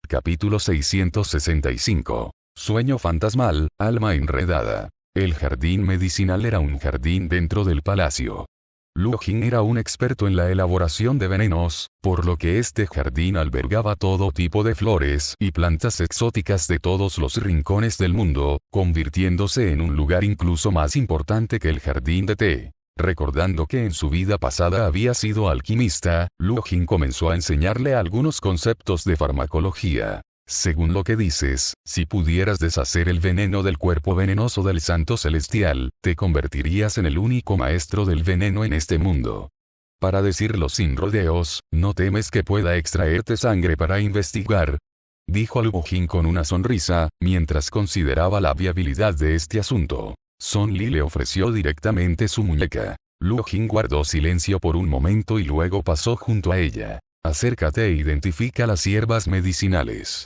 A: Capítulo 665. Sueño fantasmal, alma enredada. El jardín medicinal era un jardín dentro del palacio. Luo Jin era un experto en la elaboración de venenos, por lo que este jardín albergaba todo tipo de flores y plantas exóticas de todos los rincones del mundo, convirtiéndose en un lugar incluso más importante que el jardín de té. Recordando que en su vida pasada había sido alquimista, Luo Jin comenzó a enseñarle algunos conceptos de farmacología. Según lo que dices, si pudieras deshacer el veneno del cuerpo venenoso del Santo Celestial, te convertirías en el único maestro del veneno en este mundo. Para decirlo sin rodeos, ¿no temes que pueda extraerte sangre para investigar?, dijo Luo Jin con una sonrisa, mientras consideraba la viabilidad de este asunto. Son Li le ofreció directamente su muñeca. Luo Jin guardó silencio por un momento y luego pasó junto a ella. Acércate e identifica las hierbas medicinales.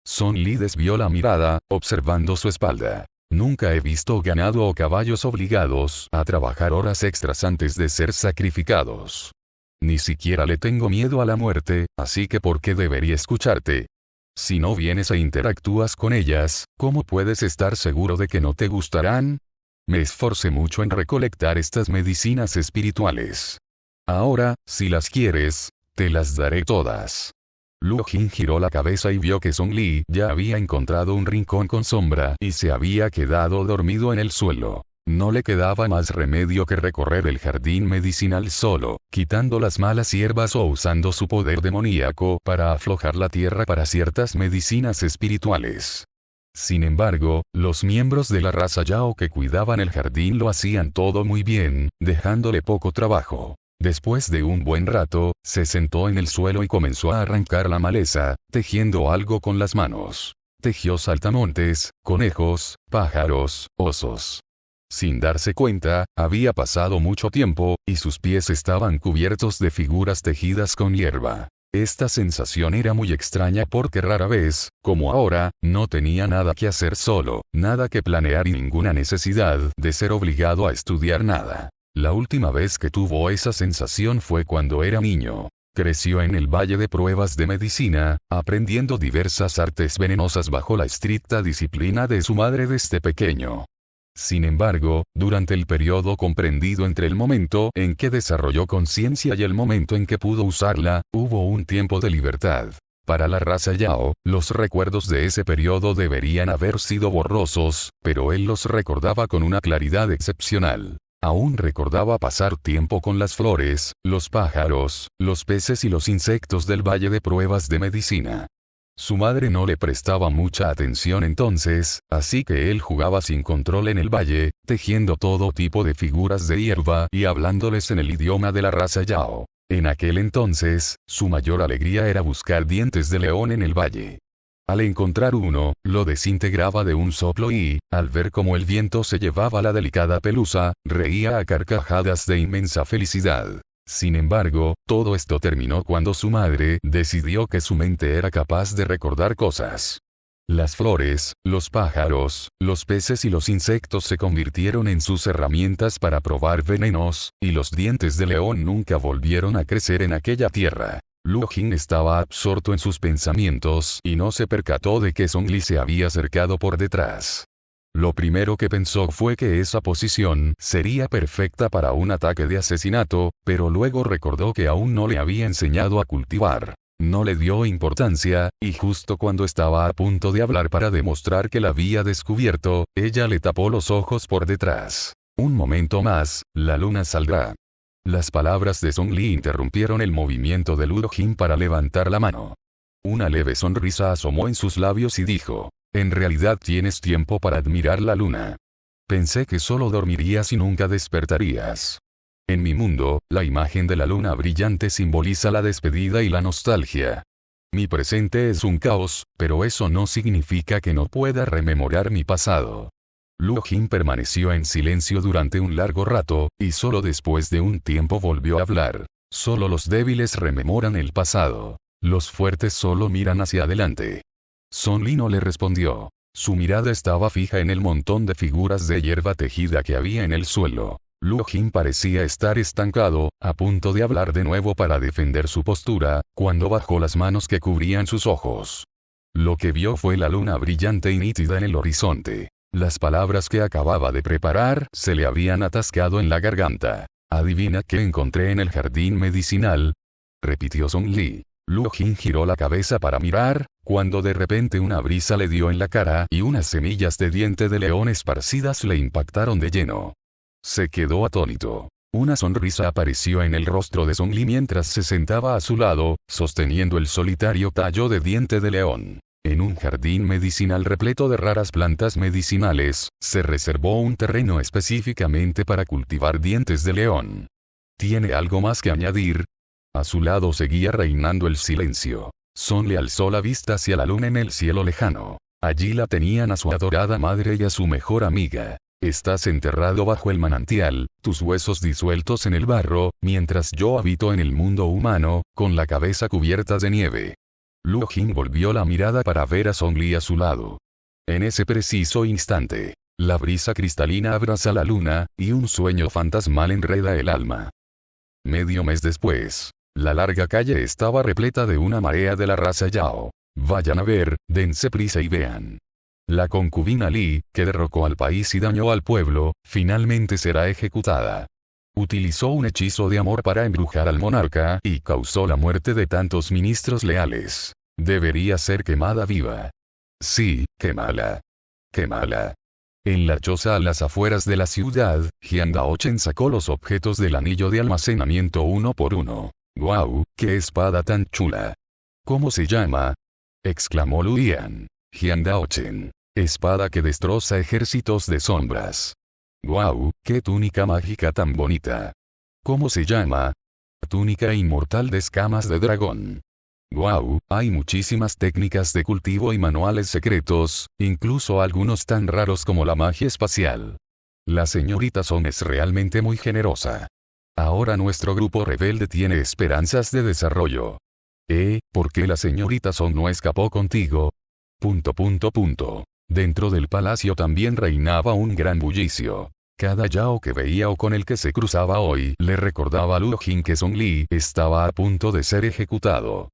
A: Son Li desvió la mirada, observando su espalda. Nunca he visto ganado o caballos obligados a trabajar horas extras antes de ser sacrificados. Ni siquiera le tengo miedo a la muerte, así que ¿por qué debería escucharte? Si no vienes e interactúas con ellas, ¿cómo puedes estar seguro de que no te gustarán? Me esforcé mucho en recolectar estas medicinas espirituales. Ahora, si las quieres, te las daré todas. Luo Jin giró la cabeza y vio que Song Li ya había encontrado un rincón con sombra y se había quedado dormido en el suelo. No le quedaba más remedio que recorrer el jardín medicinal solo, quitando las malas hierbas o usando su poder demoníaco para aflojar la tierra para ciertas medicinas espirituales. Sin embargo, los miembros de la raza Yao que cuidaban el jardín lo hacían todo muy bien, dejándole poco trabajo. Después de un buen rato, se sentó en el suelo y comenzó a arrancar la maleza, tejiendo algo con las manos. Tejió saltamontes, conejos, pájaros, osos. Sin darse cuenta, había pasado mucho tiempo, y sus pies estaban cubiertos de figuras tejidas con hierba. Esta sensación era muy extraña porque rara vez, como ahora, no tenía nada que hacer solo, nada que planear y ninguna necesidad de ser obligado a estudiar nada. La última vez que tuvo esa sensación fue cuando era niño. Creció en el Valle de Pruebas de Medicina, aprendiendo diversas artes venenosas bajo la estricta disciplina de su madre desde pequeño. Sin embargo, durante el periodo comprendido entre el momento en que desarrolló conciencia y el momento en que pudo usarla, hubo un tiempo de libertad. Para la raza Yao, los recuerdos de ese periodo deberían haber sido borrosos, pero él los recordaba con una claridad excepcional. Aún recordaba pasar tiempo con las flores, los pájaros, los peces y los insectos del Valle de Pruebas de Medicina. Su madre no le prestaba mucha atención entonces, así que él jugaba sin control en el valle, tejiendo todo tipo de figuras de hierba y hablándoles en el idioma de la raza Yao. En aquel entonces, su mayor alegría era buscar dientes de león en el valle. Al encontrar uno, lo desintegraba de un soplo y, al ver cómo el viento se llevaba la delicada pelusa, reía a carcajadas de inmensa felicidad. Sin embargo, todo esto terminó cuando su madre decidió que su mente era capaz de recordar cosas. Las flores, los pájaros, los peces y los insectos se convirtieron en sus herramientas para probar venenos, y los dientes de león nunca volvieron a crecer en aquella tierra. Luo Jin estaba absorto en sus pensamientos y no se percató de que Song Li se había acercado por detrás. Lo primero que pensó fue que esa posición sería perfecta para un ataque de asesinato, pero luego recordó que aún no le había enseñado a cultivar. No le dio importancia, y justo cuando estaba a punto de hablar para demostrar que la había descubierto, ella le tapó los ojos por detrás. Un momento más, la luna saldrá. Las palabras de Song Li interrumpieron el movimiento de Luo Jin para levantar la mano. Una leve sonrisa asomó en sus labios y dijo, «En realidad tienes tiempo para admirar la luna. Pensé que solo dormirías y nunca despertarías. En mi mundo, la imagen de la luna brillante simboliza la despedida y la nostalgia. Mi presente es un caos, pero eso no significa que no pueda rememorar mi pasado». Luo Jin permaneció en silencio durante un largo rato, y solo después de un tiempo volvió a hablar. Solo los débiles rememoran el pasado. Los fuertes solo miran hacia adelante. Song Li no le respondió. Su mirada estaba fija en el montón de figuras de hierba tejida que había en el suelo. Luo Jin parecía estar estancado, a punto de hablar de nuevo para defender su postura, cuando bajó las manos que cubrían sus ojos. Lo que vio fue la luna brillante y nítida en el horizonte. Las palabras que acababa de preparar se le habían atascado en la garganta. ¿Adivina qué encontré en el jardín medicinal?, repitió Song Li. Luo Jin giró la cabeza para mirar, cuando de repente una brisa le dio en la cara y unas semillas de diente de león esparcidas le impactaron de lleno. Se quedó atónito. Una sonrisa apareció en el rostro de Song Li mientras se sentaba a su lado, sosteniendo el solitario tallo de diente de león. En un jardín medicinal repleto de raras plantas medicinales, se reservó un terreno específicamente para cultivar dientes de león. ¿Tiene algo más que añadir? A su lado seguía reinando el silencio. Song Li alzó la vista hacia la luna en el cielo lejano. Allí la tenían a su adorada madre y a su mejor amiga. Estás enterrado bajo el manantial, tus huesos disueltos en el barro, mientras yo habito en el mundo humano, con la cabeza cubierta de nieve. Luo Jin volvió la mirada para ver a Song Li a su lado. En ese preciso instante, la brisa cristalina abraza la luna, y un sueño fantasmal enreda el alma. Medio mes después, la larga calle estaba repleta de una marea de la raza Yao. Vayan a ver, dense prisa y vean. La concubina Li, que derrocó al país y dañó al pueblo, finalmente será ejecutada. Utilizó un hechizo de amor para embrujar al monarca y causó la muerte de tantos ministros leales. Debería ser quemada viva. Sí, quémala. Quémala. En la choza a las afueras de la ciudad, Jian Daochen sacó los objetos del anillo de almacenamiento uno por uno. ¡Guau! ¡Qué espada tan chula! ¿Cómo se llama?, exclamó Luyan. Jian Daochen. Espada que destroza ejércitos de sombras. ¡Guau! ¡Qué túnica mágica tan bonita! ¿Cómo se llama? Túnica inmortal de escamas de dragón. ¡Guau! Hay muchísimas técnicas de cultivo y manuales secretos, incluso algunos tan raros como la magia espacial. La señorita Song es realmente muy generosa. Ahora nuestro grupo rebelde tiene esperanzas de desarrollo. ¿Por qué la señorita Song no escapó contigo? ... Dentro del palacio también reinaba un gran bullicio. Cada Yao que veía o con el que se cruzaba hoy le recordaba a Luo Jin que Song Li estaba a punto de ser ejecutado.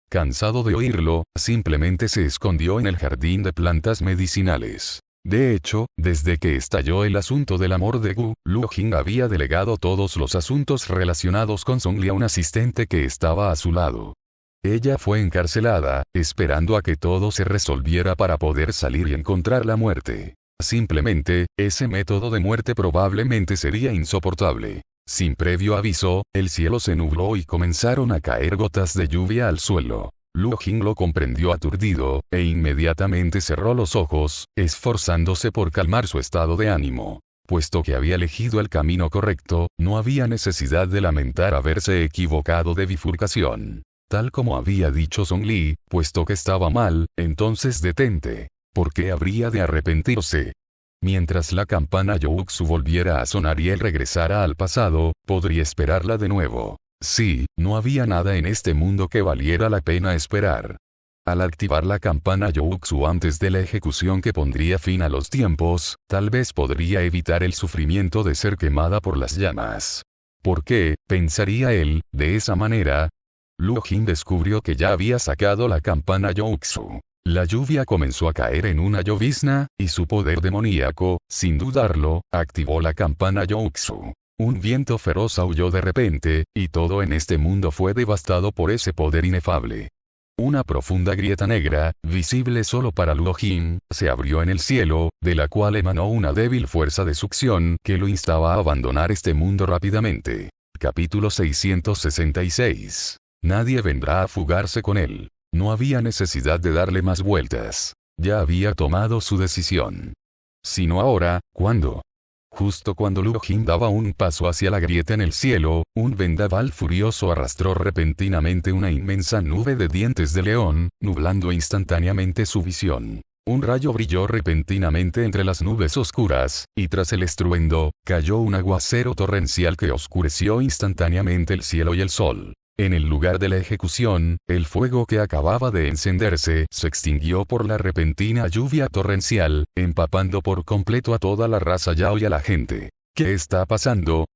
A: Cansado de oírlo, simplemente se escondió en el jardín de plantas medicinales. De hecho, desde que estalló el asunto del amor de Gu, Luo Jin había delegado todos los asuntos relacionados con Song Li a un asistente que estaba a su lado. Ella fue encarcelada, esperando a que todo se resolviera para poder salir y encontrar la muerte. Simplemente, ese método de muerte probablemente sería insoportable. Sin previo aviso, el cielo se nubló y comenzaron a caer gotas de lluvia al suelo. Luo Jin lo comprendió aturdido, e inmediatamente cerró los ojos, esforzándose por calmar su estado de ánimo. Puesto que había elegido el camino correcto, no había necesidad de lamentar haberse equivocado de bifurcación. Tal como había dicho Song Li, puesto que estaba mal, entonces detente. ¿Por qué habría de arrepentirse? Mientras la campana Youxu volviera a sonar y él regresara al pasado, podría esperarla de nuevo. Sí, no había nada en este mundo que valiera la pena esperar. Al activar la campana Youxu antes de la ejecución que pondría fin a los tiempos, tal vez podría evitar el sufrimiento de ser quemada por las llamas. ¿Por qué, pensaría él, de esa manera? Luo Jin descubrió que ya había sacado la campana Youxu. La lluvia comenzó a caer en una llovizna, y su poder demoníaco, sin dudarlo, activó la campana Youxu. Un viento feroz aulló de repente, y todo en este mundo fue devastado por ese poder inefable. Una profunda grieta negra, visible solo para Luo Jin, se abrió en el cielo, de la cual emanó una débil fuerza de succión que lo instaba a abandonar este mundo rápidamente. Capítulo 666. Nadie vendrá a fugarse con él. No había necesidad de darle más vueltas. Ya había tomado su decisión. Sino ahora, ¿cuándo? Justo cuando Luo Jin daba un paso hacia la grieta en el cielo, un vendaval furioso arrastró repentinamente una inmensa nube de dientes de león, nublando instantáneamente su visión. Un rayo brilló repentinamente entre las nubes oscuras, y tras el estruendo, cayó un aguacero torrencial que oscureció instantáneamente el cielo y el sol. En el lugar de la ejecución, el fuego que acababa de encenderse se extinguió por la repentina lluvia torrencial, empapando por completo a toda la raza Yao y a la gente. ¿Qué está pasando?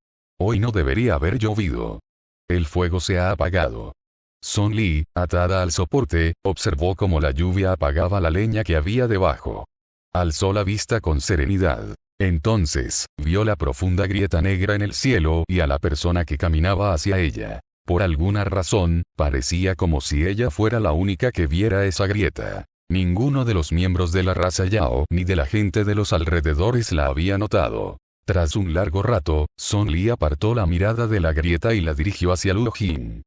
A: Hoy no debería haber llovido. El fuego se ha apagado. Song Li, atada al soporte, observó cómo la lluvia apagaba la leña que había debajo. Alzó la vista con serenidad. Entonces, vio la profunda grieta negra en el cielo y a la persona que caminaba hacia ella. Por alguna razón, parecía como si ella fuera la única que viera esa grieta. Ninguno de los miembros de la raza Yao ni de la gente de los alrededores la había notado. Tras un largo rato, Song Li apartó la mirada de la grieta y la dirigió hacia Luo Jin.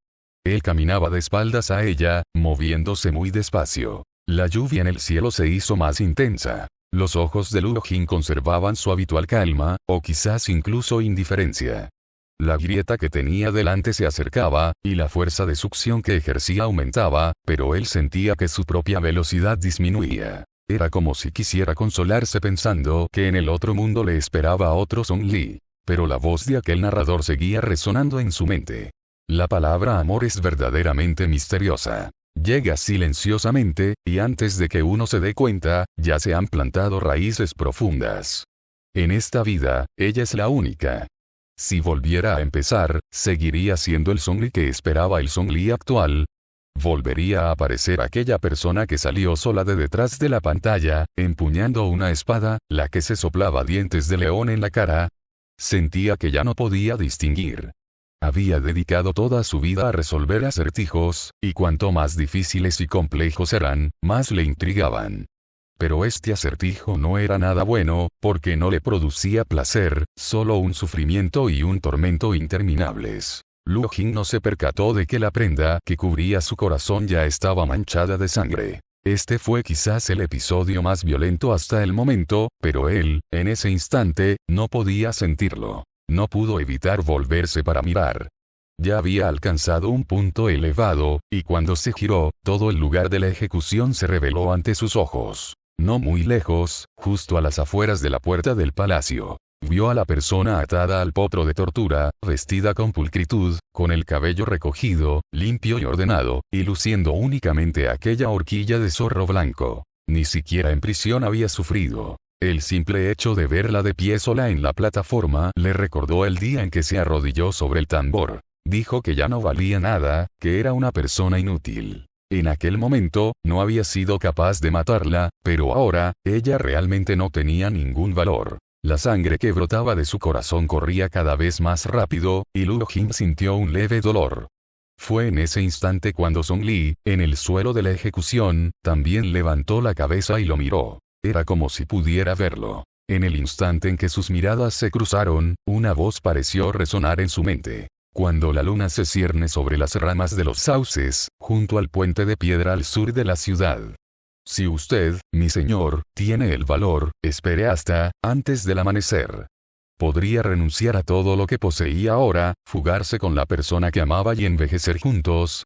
A: Él caminaba de espaldas a ella, moviéndose muy despacio. La lluvia en el cielo se hizo más intensa. Los ojos de Luo Jin conservaban su habitual calma, o quizás incluso indiferencia. La grieta que tenía delante se acercaba, y la fuerza de succión que ejercía aumentaba, pero él sentía que su propia velocidad disminuía. Era como si quisiera consolarse pensando que en el otro mundo le esperaba otro Song Li. Pero la voz de aquel narrador seguía resonando en su mente. La palabra amor es verdaderamente misteriosa. Llega silenciosamente, y antes de que uno se dé cuenta, ya se han plantado raíces profundas. En esta vida, ella es la única. Si volviera a empezar, seguiría siendo el Song Li que esperaba el Song Li actual. Volvería a aparecer aquella persona que salió sola de detrás de la pantalla, empuñando una espada, la que se soplaba dientes de león en la cara. Sentía que ya no podía distinguir. Había dedicado toda su vida a resolver acertijos, y cuanto más difíciles y complejos eran, más le intrigaban. Pero este acertijo no era nada bueno, porque no le producía placer, solo un sufrimiento y un tormento interminables. Luo Jin no se percató de que la prenda que cubría su corazón ya estaba manchada de sangre. Este fue quizás el episodio más violento hasta el momento, pero él, en ese instante, no podía sentirlo. No pudo evitar volverse para mirar. Ya había alcanzado un punto elevado, y cuando se giró, todo el lugar de la ejecución se reveló ante sus ojos. No muy lejos, justo a las afueras de la puerta del palacio, vio a la persona atada al potro de tortura, vestida con pulcritud, con el cabello recogido, limpio y ordenado, y luciendo únicamente aquella horquilla de zorro blanco. Ni siquiera en prisión había sufrido. El simple hecho de verla de pie sola en la plataforma le recordó el día en que se arrodilló sobre el tambor. Dijo que ya no valía nada, que era una persona inútil. En aquel momento, no había sido capaz de matarla, pero ahora, ella realmente no tenía ningún valor. La sangre que brotaba de su corazón corría cada vez más rápido, y Luo Jin sintió un leve dolor. Fue en ese instante cuando Song Li, en el suelo de la ejecución, también levantó la cabeza y lo miró. Era como si pudiera verlo. En el instante en que sus miradas se cruzaron, una voz pareció resonar en su mente. Cuando la luna se cierne sobre las ramas de los sauces, junto al puente de piedra al sur de la ciudad. Si usted, mi señor, tiene el valor, espere hasta antes del amanecer. Podría renunciar a todo lo que poseía ahora, fugarse con la persona que amaba y envejecer juntos.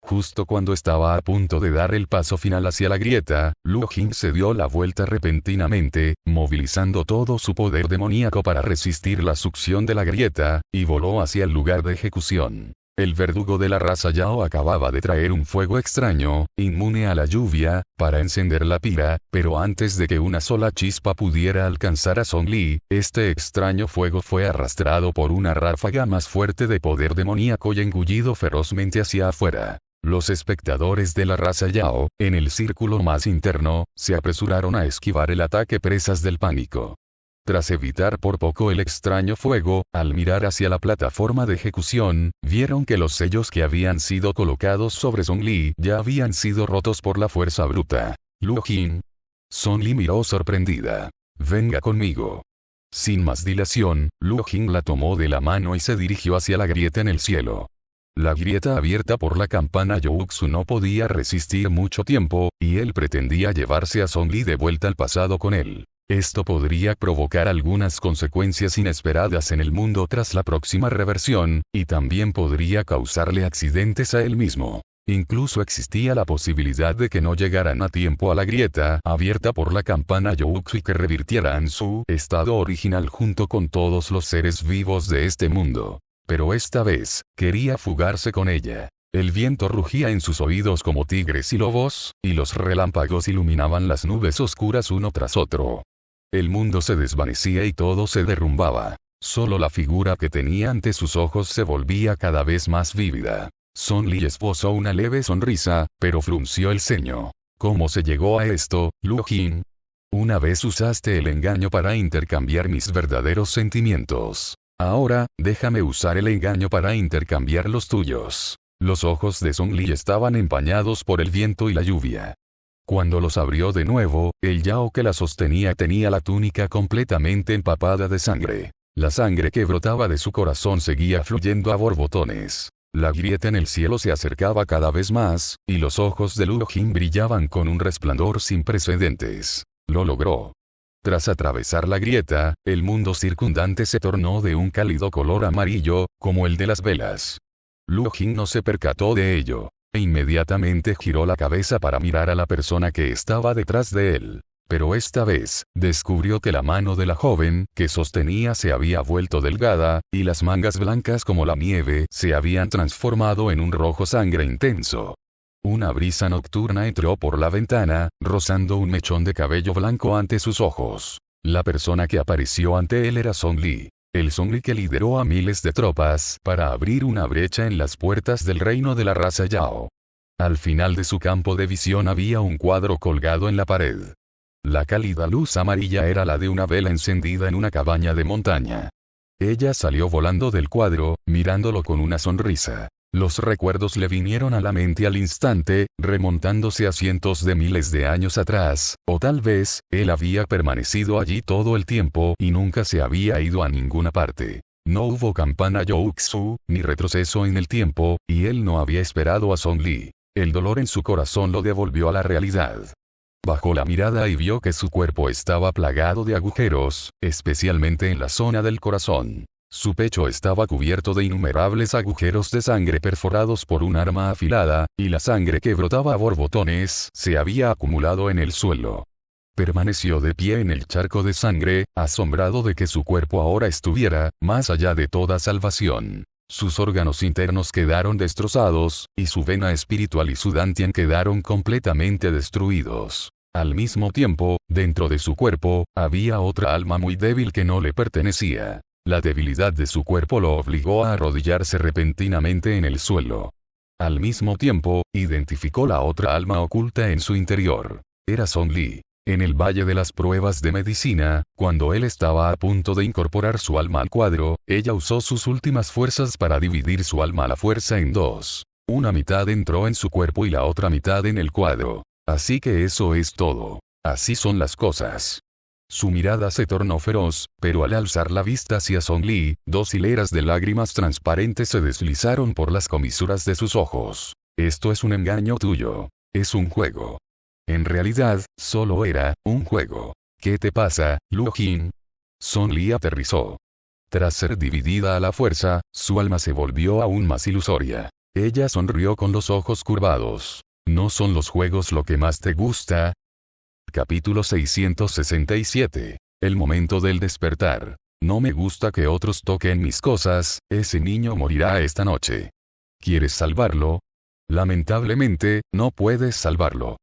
A: Justo cuando estaba a punto de dar el paso final hacia la grieta, Luo Jin se dio la vuelta repentinamente, movilizando todo su poder demoníaco para resistir la succión de la grieta, y voló hacia el lugar de ejecución. El verdugo de la raza Yao acababa de traer un fuego extraño, inmune a la lluvia, para encender la pira, pero antes de que una sola chispa pudiera alcanzar a Song Li, este extraño fuego fue arrastrado por una ráfaga más fuerte de poder demoníaco y engullido ferozmente hacia afuera. Los espectadores de la raza Yao, en el círculo más interno, se apresuraron a esquivar el ataque presas del pánico. Tras evitar por poco el extraño fuego, al mirar hacia la plataforma de ejecución, vieron que los sellos que habían sido colocados sobre Song Li ya habían sido rotos por la fuerza bruta. Luo Jin. Song Li miró sorprendida. Venga conmigo. Sin más dilación, Luo Jin la tomó de la mano y se dirigió hacia la grieta en el cielo. La grieta abierta por la campana Youxu no podía resistir mucho tiempo, y él pretendía llevarse a Song Li de vuelta al pasado con él. Esto podría provocar algunas consecuencias inesperadas en el mundo tras la próxima reversión, y también podría causarle accidentes a él mismo. Incluso existía la posibilidad de que no llegaran a tiempo a la grieta abierta por la campana Youxu y que revirtieran su estado original junto con todos los seres vivos de este mundo. Pero esta vez, quería fugarse con ella. El viento rugía en sus oídos como tigres y lobos, y los relámpagos iluminaban las nubes oscuras uno tras otro. El mundo se desvanecía y todo se derrumbaba. Solo la figura que tenía ante sus ojos se volvía cada vez más vívida. Song Li esbozó una leve sonrisa, pero frunció el ceño. ¿Cómo se llegó a esto, Luo Jin? Una vez usaste el engaño para intercambiar mis verdaderos sentimientos. Ahora, déjame usar el engaño para intercambiar los tuyos. Los ojos de Song Li estaban empañados por el viento y la lluvia. Cuando los abrió de nuevo, el Yao que la sostenía tenía la túnica completamente empapada de sangre. La sangre que brotaba de su corazón seguía fluyendo a borbotones. La grieta en el cielo se acercaba cada vez más, y los ojos de Luo Jin brillaban con un resplandor sin precedentes. Lo logró. Tras atravesar la grieta, el mundo circundante se tornó de un cálido color amarillo, como el de las velas. Luo Jin no se percató de ello, e inmediatamente giró la cabeza para mirar a la persona que estaba detrás de él. Pero esta vez, descubrió que la mano de la joven que sostenía se había vuelto delgada, y las mangas blancas como la nieve se habían transformado en un rojo sangre intenso. Una brisa nocturna entró por la ventana, rozando un mechón de cabello blanco ante sus ojos. La persona que apareció ante él era Song Li. El Song Li que lideró a miles de tropas para abrir una brecha en las puertas del reino de la raza Yao. Al final de su campo de visión había un cuadro colgado en la pared. La cálida luz amarilla era la de una vela encendida en una cabaña de montaña. Ella salió volando del cuadro, mirándolo con una sonrisa. Los recuerdos le vinieron a la mente al instante, remontándose a cientos de miles de años atrás, o tal vez, él había permanecido allí todo el tiempo y nunca se había ido a ninguna parte. No hubo campana Youxu, ni retroceso en el tiempo, y él no había esperado a Song Li. El dolor en su corazón lo devolvió a la realidad. Bajó la mirada y vio que su cuerpo estaba plagado de agujeros, especialmente en la zona del corazón. Su pecho estaba cubierto de innumerables agujeros de sangre perforados por un arma afilada, y la sangre que brotaba a borbotones se había acumulado en el suelo. Permaneció de pie en el charco de sangre, asombrado de que su cuerpo ahora estuviera más allá de toda salvación. Sus órganos internos quedaron destrozados, y su vena espiritual y su dantian quedaron completamente destruidos. Al mismo tiempo, dentro de su cuerpo, había otra alma muy débil que no le pertenecía. La debilidad de su cuerpo lo obligó a arrodillarse repentinamente en el suelo. Al mismo tiempo, identificó la otra alma oculta en su interior. Era Song Li. En el Valle de las Pruebas de Medicina, cuando él estaba a punto de incorporar su alma al cuadro, ella usó sus últimas fuerzas para dividir su alma a la fuerza en dos. Una mitad entró en su cuerpo y la otra mitad en el cuadro. Así que eso es todo. Así son las cosas. Su mirada se tornó feroz, pero al alzar la vista hacia Song Li, dos hileras de lágrimas transparentes se deslizaron por las comisuras de sus ojos. Esto es un engaño tuyo. Es un juego. En realidad, solo era un juego. ¿Qué te pasa, Luo Jin? Song Li aterrizó. Tras ser dividida a la fuerza, su alma se volvió aún más ilusoria. Ella sonrió con los ojos curvados. ¿No son los juegos lo que más te gusta? Capítulo 667. El momento del despertar. No me gusta que otros toquen mis cosas, ese niño morirá esta noche. ¿Quieres salvarlo? Lamentablemente, no puedes salvarlo.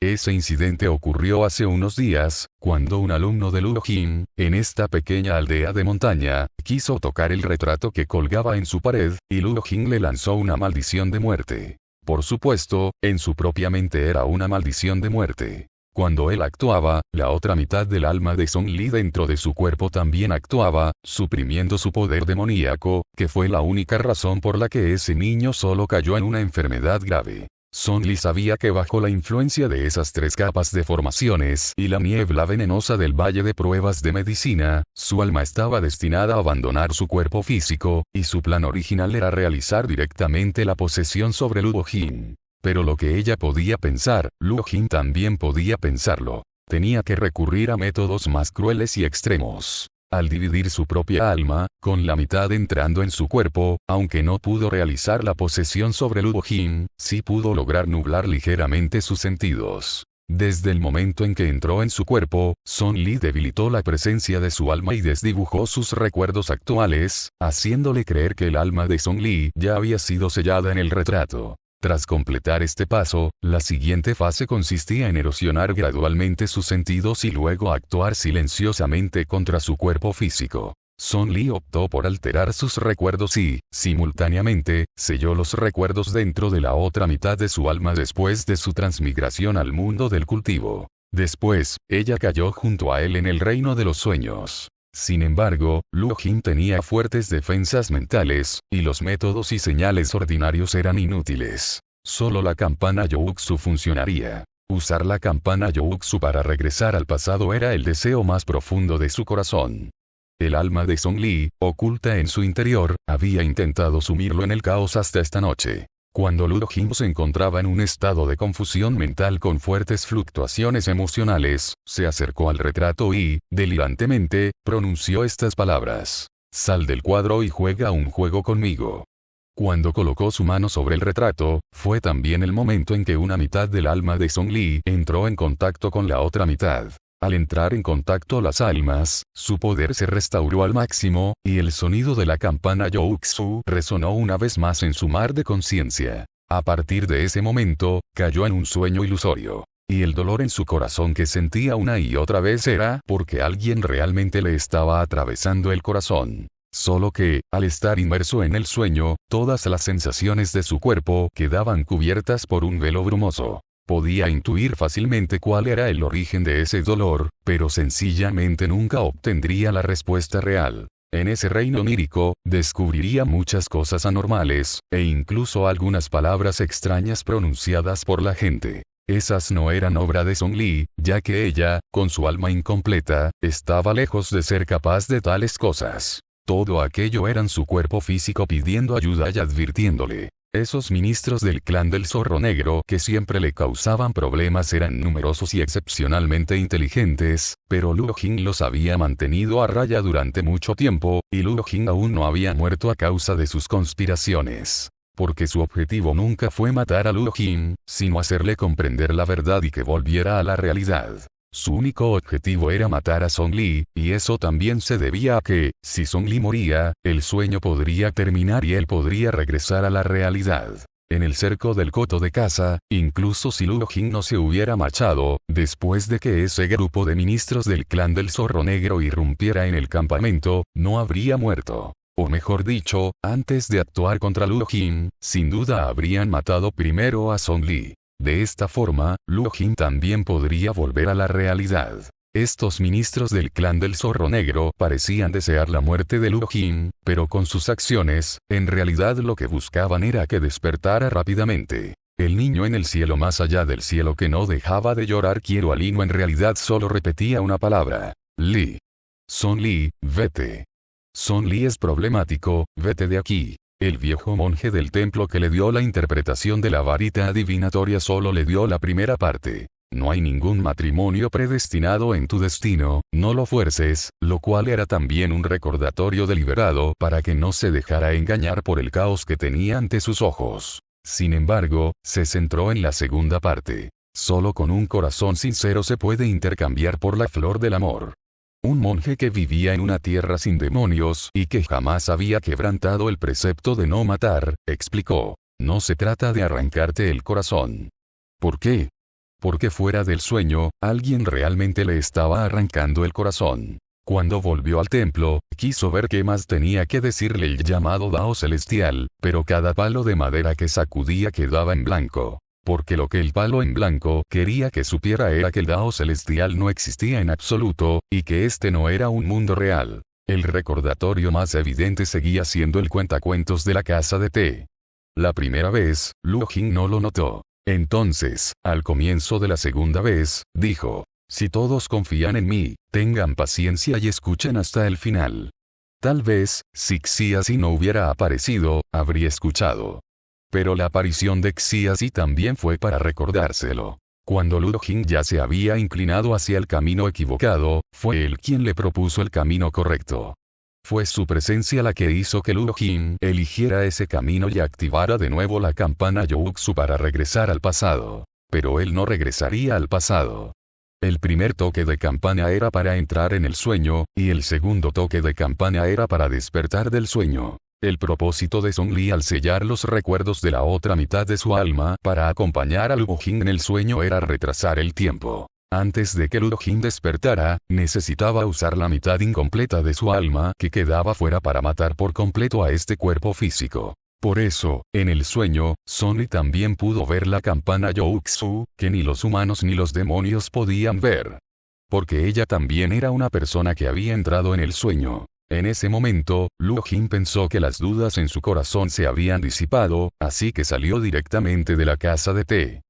A: Ese incidente ocurrió hace unos días, cuando un alumno de Luo Jin, en esta pequeña aldea de montaña, quiso tocar el retrato que colgaba en su pared, y Luo Jin le lanzó una maldición de muerte. Por supuesto, en su propia mente era una maldición de muerte. Cuando él actuaba, la otra mitad del alma de Song Li dentro de su cuerpo también actuaba, suprimiendo su poder demoníaco, que fue la única razón por la que ese niño solo cayó en una enfermedad grave. Song Li sabía que bajo la influencia de esas tres capas de formaciones y la niebla venenosa del Valle de Pruebas de Medicina, su alma estaba destinada a abandonar su cuerpo físico, y su plan original era realizar directamente la posesión sobre Luo Jin. Pero lo que ella podía pensar, Luo Jin también podía pensarlo. Tenía que recurrir a métodos más crueles y extremos. Al dividir su propia alma, con la mitad entrando en su cuerpo, aunque no pudo realizar la posesión sobre Luo Jin, sí pudo lograr nublar ligeramente sus sentidos. Desde el momento en que entró en su cuerpo, Song Li debilitó la presencia de su alma y desdibujó sus recuerdos actuales, haciéndole creer que el alma de Song Li ya había sido sellada en el retrato. Tras completar este paso, la siguiente fase consistía en erosionar gradualmente sus sentidos y luego actuar silenciosamente contra su cuerpo físico. Song Li optó por alterar sus recuerdos y, simultáneamente, selló los recuerdos dentro de la otra mitad de su alma después de su transmigración al mundo del cultivo. Después, ella cayó junto a él en el reino de los sueños. Sin embargo, Luo Jin tenía fuertes defensas mentales, y los métodos y señales ordinarios eran inútiles. Solo la campana Youxu funcionaría. Usar la campana Youxu para regresar al pasado era el deseo más profundo de su corazón. El alma de Song Li, oculta en su interior, había intentado sumirlo en el caos hasta esta noche. Cuando Luo Jin se encontraba en un estado de confusión mental con fuertes fluctuaciones emocionales, se acercó al retrato y, delirantemente, pronunció estas palabras: «Sal del cuadro y juega un juego conmigo». Cuando colocó su mano sobre el retrato, fue también el momento en que una mitad del alma de Song Li entró en contacto con la otra mitad. Al entrar en contacto las almas, su poder se restauró al máximo, y el sonido de la campana Youxu resonó una vez más en su mar de conciencia. A partir de ese momento, cayó en un sueño ilusorio. Y el dolor en su corazón que sentía una y otra vez era porque alguien realmente le estaba atravesando el corazón. Solo que, al estar inmerso en el sueño, todas las sensaciones de su cuerpo quedaban cubiertas por un velo brumoso. Podía intuir fácilmente cuál era el origen de ese dolor, pero sencillamente nunca obtendría la respuesta real. En ese reino onírico, descubriría muchas cosas anormales, e incluso algunas palabras extrañas pronunciadas por la gente. Esas no eran obra de Song Li, ya que ella, con su alma incompleta, estaba lejos de ser capaz de tales cosas. Todo aquello eran su cuerpo físico pidiendo ayuda y advirtiéndole. Esos ministros del clan del Zorro Negro que siempre le causaban problemas eran numerosos y excepcionalmente inteligentes, pero Luo Jin los había mantenido a raya durante mucho tiempo, y Luo Jin aún no había muerto a causa de sus conspiraciones. Porque su objetivo nunca fue matar a Luo Jin, sino hacerle comprender la verdad y que volviera a la realidad. Su único objetivo era matar a Song Li, y eso también se debía a que, si Song Li moría, el sueño podría terminar y él podría regresar a la realidad. En el cerco del coto de caza, incluso si Luo Jin no se hubiera marchado, después de que ese grupo de ministros del clan del Zorro Negro irrumpiera en el campamento, no habría muerto. O mejor dicho, antes de actuar contra Luo Jin, sin duda habrían matado primero a Song Li. De esta forma, Luo Jin también podría volver a la realidad. Estos ministros del clan del Zorro Negro parecían desear la muerte de Luo Jin, pero con sus acciones, en realidad lo que buscaban era que despertara rápidamente. El niño en el cielo más allá del cielo que no dejaba de llorar quiero a Lino en realidad solo repetía una palabra: Li. Song Li, vete. Song Li es problemático, vete de aquí. El viejo monje del templo que le dio la interpretación de la varita adivinatoria solo le dio la primera parte. No hay ningún matrimonio predestinado en tu destino, no lo fuerces, lo cual era también un recordatorio deliberado para que no se dejara engañar por el caos que tenía ante sus ojos. Sin embargo, se centró en la segunda parte. Solo con un corazón sincero se puede intercambiar por la flor del amor. Un monje que vivía en una tierra sin demonios y que jamás había quebrantado el precepto de no matar, explicó: no se trata de arrancarte el corazón. ¿Por qué? Porque fuera del sueño, alguien realmente le estaba arrancando el corazón. Cuando volvió al templo, quiso ver qué más tenía que decirle el llamado Dao Celestial, pero cada palo de madera que sacudía quedaba en blanco. Porque lo que el palo en blanco quería que supiera era que el Dao Celestial no existía en absoluto, y que este no era un mundo real. El recordatorio más evidente seguía siendo el cuentacuentos de la casa de té. La primera vez, Luo Jin no lo notó. Entonces, al comienzo de la segunda vez, dijo: si todos confían en mí, tengan paciencia y escuchen hasta el final. Tal vez, si Xiazi no hubiera aparecido, habría escuchado. Pero la aparición de Xiazi también fue para recordárselo. Cuando Luo Jin ya se había inclinado hacia el camino equivocado, fue él quien le propuso el camino correcto. Fue su presencia la que hizo que Luo Jin eligiera ese camino y activara de nuevo la campana Youxu para regresar al pasado. Pero él no regresaría al pasado. El primer toque de campana era para entrar en el sueño, y el segundo toque de campana era para despertar del sueño. El propósito de Song Li al sellar los recuerdos de la otra mitad de su alma para acompañar a Luo Jin en el sueño era retrasar el tiempo. Antes de que Luo Jin despertara, necesitaba usar la mitad incompleta de su alma que quedaba fuera para matar por completo a este cuerpo físico. Por eso, en el sueño, Son Li también pudo ver la campana Youxu, que ni los humanos ni los demonios podían ver. Porque ella también era una persona que había entrado en el sueño. En ese momento, Luo Jin pensó que las dudas en su corazón se habían disipado, así que salió directamente de la casa de té.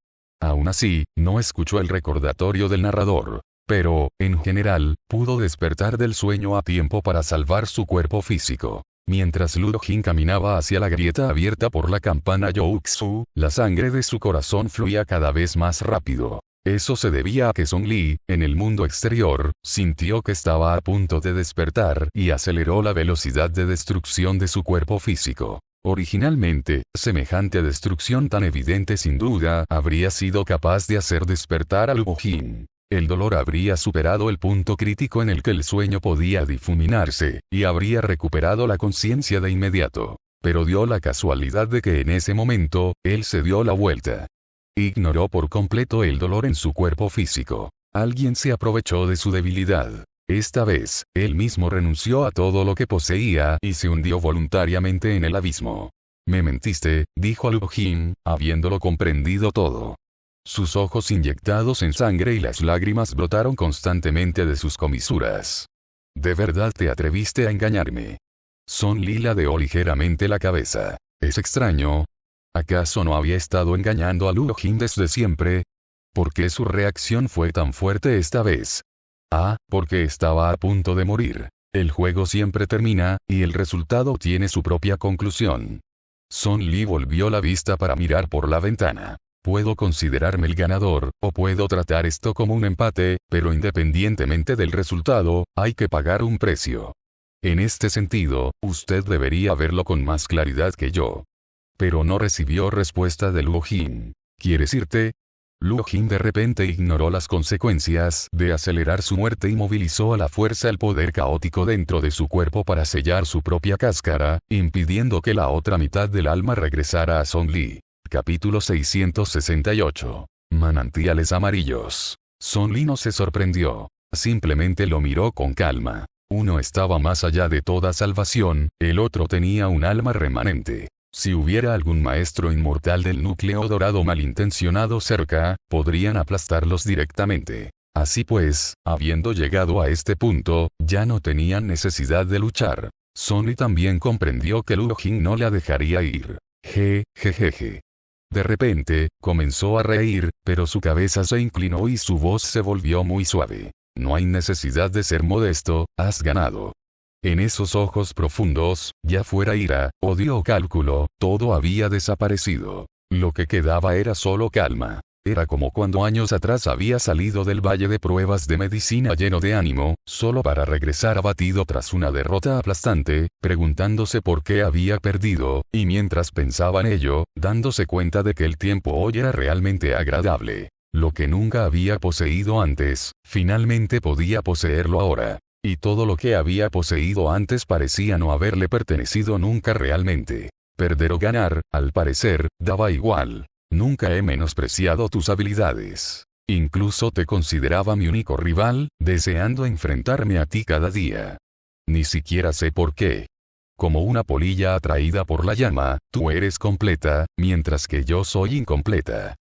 A: Aún así, no escuchó el recordatorio del narrador. Pero, en general, pudo despertar del sueño a tiempo para salvar su cuerpo físico. Mientras Luo Jin caminaba hacia la grieta abierta por la campana Youxu, la sangre de su corazón fluía cada vez más rápido. Eso se debía a que Son Li, en el mundo exterior, sintió que estaba a punto de despertar y aceleró la velocidad de destrucción de su cuerpo físico. Originalmente, semejante destrucción tan evidente sin duda habría sido capaz de hacer despertar a Luo Jin. El dolor habría superado el punto crítico en el que el sueño podía difuminarse, y habría recuperado la conciencia de inmediato. Pero dio la casualidad de que en ese momento, él se dio la vuelta. Ignoró por completo el dolor en su cuerpo físico. Alguien se aprovechó de su debilidad. Esta vez, él mismo renunció a todo lo que poseía y se hundió voluntariamente en el abismo. «Me mentiste», dijo a Luo Jin, habiéndolo comprendido todo. Sus ojos inyectados en sangre y las lágrimas brotaron constantemente de sus comisuras. «¿De verdad te atreviste a engañarme?» Son Li ladeó ligeramente la cabeza. «Es extraño. ¿Acaso no había estado engañando a Luo Jin desde siempre? ¿Por qué su reacción fue tan fuerte esta vez? Ah, porque estaba a punto de morir. El juego siempre termina, y el resultado tiene su propia conclusión». Son Li volvió la vista para mirar por la ventana. «Puedo considerarme el ganador, o puedo tratar esto como un empate, pero independientemente del resultado, hay que pagar un precio. En este sentido, usted debería verlo con más claridad que yo». Pero no recibió respuesta de Luo Jin. «¿Quieres irte?» Luo Jin de repente ignoró las consecuencias de acelerar su muerte y movilizó a la fuerza el poder caótico dentro de su cuerpo para sellar su propia cáscara, impidiendo que la otra mitad del alma regresara a Son Li. Capítulo 668. Manantiales amarillos. Son Li no se sorprendió. Simplemente lo miró con calma. Uno estaba más allá de toda salvación, el otro tenía un alma remanente. Si hubiera algún maestro inmortal del núcleo dorado malintencionado cerca, podrían aplastarlos directamente. Así pues, habiendo llegado a este punto, ya no tenían necesidad de luchar. Son Li también comprendió que Luo Jin no la dejaría ir. Jejeje. De repente, comenzó a reír, pero su cabeza se inclinó y su voz se volvió muy suave. «No hay necesidad de ser modesto, has ganado». En esos ojos profundos, ya fuera ira, odio o cálculo, todo había desaparecido. Lo que quedaba era solo calma. Era como cuando años atrás había salido del valle de pruebas de medicina lleno de ánimo, solo para regresar abatido tras una derrota aplastante, preguntándose por qué había perdido, y mientras pensaba en ello, dándose cuenta de que el tiempo hoy era realmente agradable. Lo que nunca había poseído antes, finalmente podía poseerlo ahora. Y todo lo que había poseído antes parecía no haberle pertenecido nunca realmente. Perder o ganar, al parecer, daba igual. Nunca he menospreciado tus habilidades. Incluso te consideraba mi único rival, deseando enfrentarme a ti cada día. Ni siquiera sé por qué. Como una polilla atraída por la llama, tú eres completa, mientras que yo soy incompleta.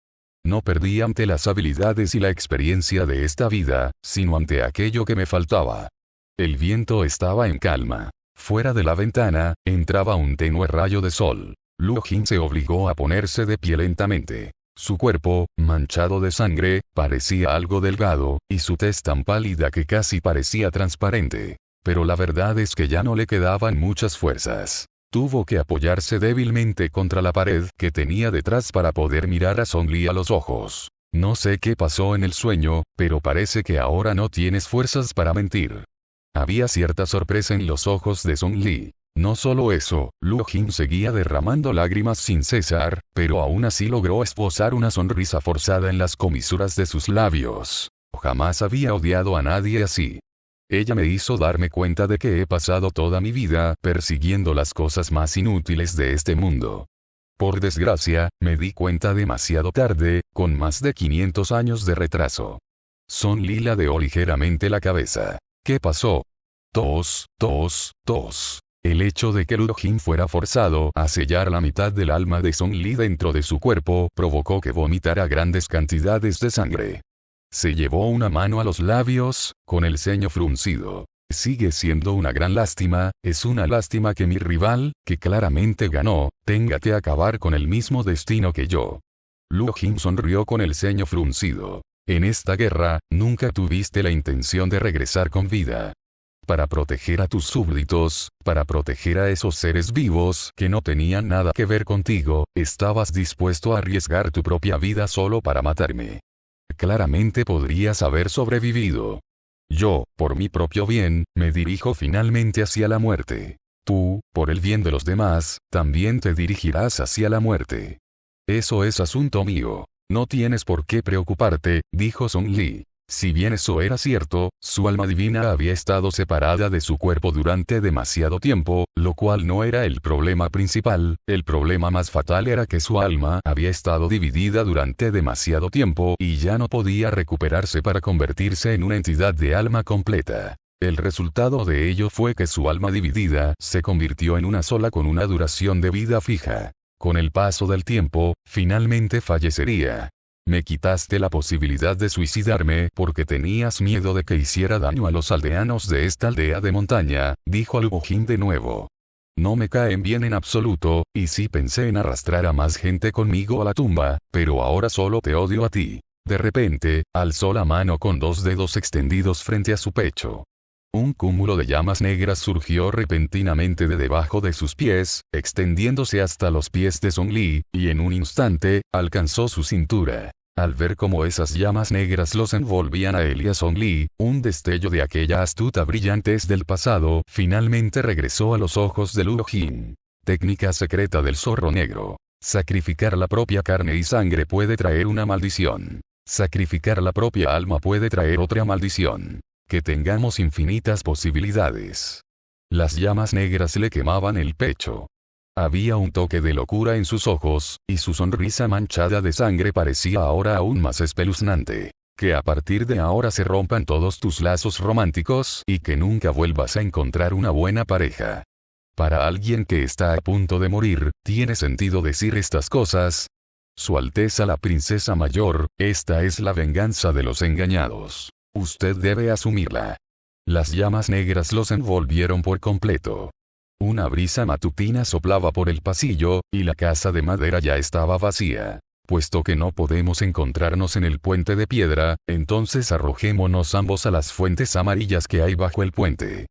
A: No perdí ante las habilidades y la experiencia de esta vida, sino ante aquello que me faltaba. El viento estaba en calma. Fuera de la ventana, entraba un tenue rayo de sol. Luo Jin se obligó a ponerse de pie lentamente. Su cuerpo, manchado de sangre, parecía algo delgado, y su tez tan pálida que casi parecía transparente. Pero la verdad es que ya no le quedaban muchas fuerzas. Tuvo que apoyarse débilmente contra la pared que tenía detrás para poder mirar a Son Li a los ojos. «No sé qué pasó en el sueño, pero parece que ahora no tienes fuerzas para mentir». Había cierta sorpresa en los ojos de Son Li. No solo eso, Luo Jin seguía derramando lágrimas sin cesar, pero aún así logró esbozar una sonrisa forzada en las comisuras de sus labios. Jamás había odiado a nadie así. Ella me hizo darme cuenta de que he pasado toda mi vida persiguiendo las cosas más inútiles de este mundo. Por desgracia, me di cuenta demasiado tarde, con más de 500 años de retraso. Son Li ladeó ligeramente la cabeza. «¿Qué pasó?» Tos. El hecho de que Luo Jin fuera forzado a sellar la mitad del alma de Song Li dentro de su cuerpo provocó que vomitara grandes cantidades de sangre. Se llevó una mano a los labios, con el ceño fruncido. Sigue siendo una gran lástima, es una lástima que mi rival, que claramente ganó, tenga que acabar con el mismo destino que yo. Luo Jin sonrió con el ceño fruncido. En esta guerra, nunca tuviste la intención de regresar con vida. Para proteger a tus súbditos, para proteger a esos seres vivos que no tenían nada que ver contigo, estabas dispuesto a arriesgar tu propia vida solo para matarme. Claramente podrías haber sobrevivido. Yo, por mi propio bien, me dirijo finalmente hacia la muerte. Tú, por el bien de los demás, también te dirigirás hacia la muerte. Eso es asunto mío. No tienes por qué preocuparte, dijo Song Li. Si bien eso era cierto, su alma divina había estado separada de su cuerpo durante demasiado tiempo, lo cual no era el problema principal. El problema más fatal era que su alma había estado dividida durante demasiado tiempo y ya no podía recuperarse para convertirse en una entidad de alma completa. El resultado de ello fue que su alma dividida se convirtió en una sola con una duración de vida fija. Con el paso del tiempo, finalmente fallecería. Me quitaste la posibilidad de suicidarme porque tenías miedo de que hiciera daño a los aldeanos de esta aldea de montaña, dijo Luo Jin de nuevo. No me caen bien en absoluto, y sí pensé en arrastrar a más gente conmigo a la tumba, pero ahora solo te odio a ti. De repente, alzó la mano con 2 dedos extendidos frente a su pecho. Un cúmulo de llamas negras surgió repentinamente de debajo de sus pies, extendiéndose hasta los pies de Song Li, y en un instante, alcanzó su cintura. Al ver cómo esas llamas negras los envolvían a él y a Song Li, un destello de aquella astuta brillantez del pasado finalmente regresó a los ojos de Luo Jin. Técnica secreta del zorro negro. Sacrificar la propia carne y sangre puede traer una maldición. Sacrificar la propia alma puede traer otra maldición. Que tengamos infinitas posibilidades. Las llamas negras le quemaban el pecho. Había un toque de locura en sus ojos, y su sonrisa manchada de sangre parecía ahora aún más espeluznante. Que a partir de ahora se rompan todos tus lazos románticos y que nunca vuelvas a encontrar una buena pareja. Para alguien que está a punto de morir, ¿tiene sentido decir estas cosas? Su Alteza la Princesa Mayor, esta es la venganza de los engañados. Usted debe asumirla. Las llamas negras los envolvieron por completo. Una brisa matutina soplaba por el pasillo, y la casa de madera ya estaba vacía. Puesto que no podemos encontrarnos en el puente de piedra, entonces arrojémonos ambos a las fuentes amarillas que hay bajo el puente.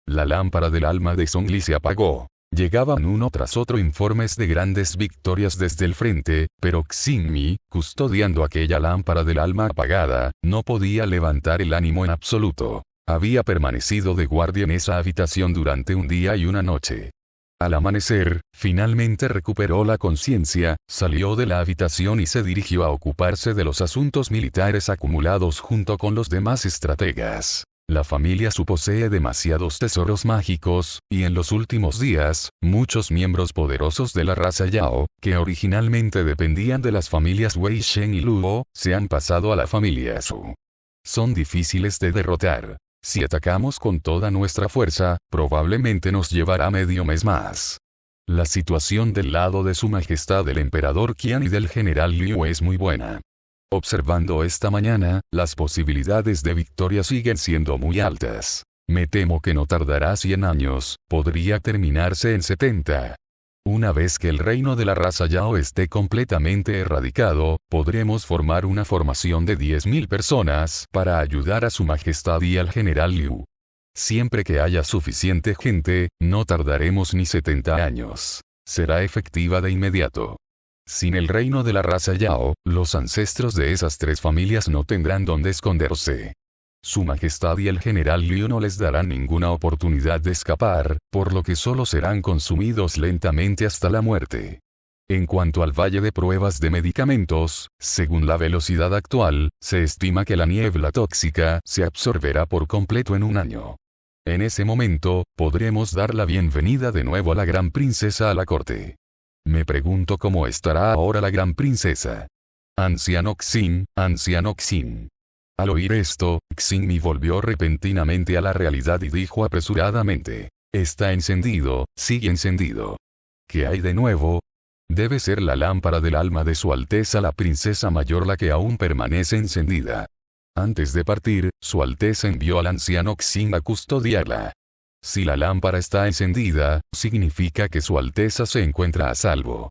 A: La lámpara del alma de Song Li se apagó. Llegaban uno tras otro informes de grandes victorias desde el frente, pero Xingmi, custodiando aquella lámpara del alma apagada, no podía levantar el ánimo en absoluto. Había permanecido de guardia en esa habitación durante un día y una noche. Al amanecer, finalmente recuperó la conciencia, salió de la habitación y se dirigió a ocuparse de los asuntos militares acumulados junto con los demás estrategas. La familia Su posee demasiados tesoros mágicos, y en los últimos días, muchos miembros poderosos de la raza Yao, que originalmente dependían de las familias Wei Shen y Luo, se han pasado a la familia Su. Son difíciles de derrotar. Si atacamos con toda nuestra fuerza, probablemente nos llevará medio mes más. La situación del lado de Su Majestad el Emperador Qian y del General Liu es muy buena. Observando esta mañana, las posibilidades de victoria siguen siendo muy altas. Me temo que no tardará 100 años, podría terminarse en 70. Una vez que el reino de la raza Yao esté completamente erradicado, podremos formar una formación de 10.000 personas para ayudar a Su Majestad y al General Liu. Siempre que haya suficiente gente, no tardaremos ni 70 años. Será efectiva de inmediato. Sin el reino de la raza Yao, los ancestros de esas 3 familias no tendrán dónde esconderse. Su Majestad y el General Liu no les darán ninguna oportunidad de escapar, por lo que solo serán consumidos lentamente hasta la muerte. En cuanto al valle de pruebas de medicamentos, según la velocidad actual, se estima que la niebla tóxica se absorberá por completo en un año. En ese momento, podremos dar la bienvenida de nuevo a la gran princesa a la corte. Me pregunto cómo estará ahora la gran princesa. Anciano Xin, anciano Xin. Al oír esto, Xingmi volvió repentinamente a la realidad y dijo apresuradamente. Está encendido, sigue encendido. ¿Qué hay de nuevo? Debe ser la lámpara del alma de Su Alteza la Princesa Mayor la que aún permanece encendida. Antes de partir, Su Alteza envió al anciano Xing a custodiarla. Si la lámpara está encendida, significa que Su Alteza se encuentra a salvo.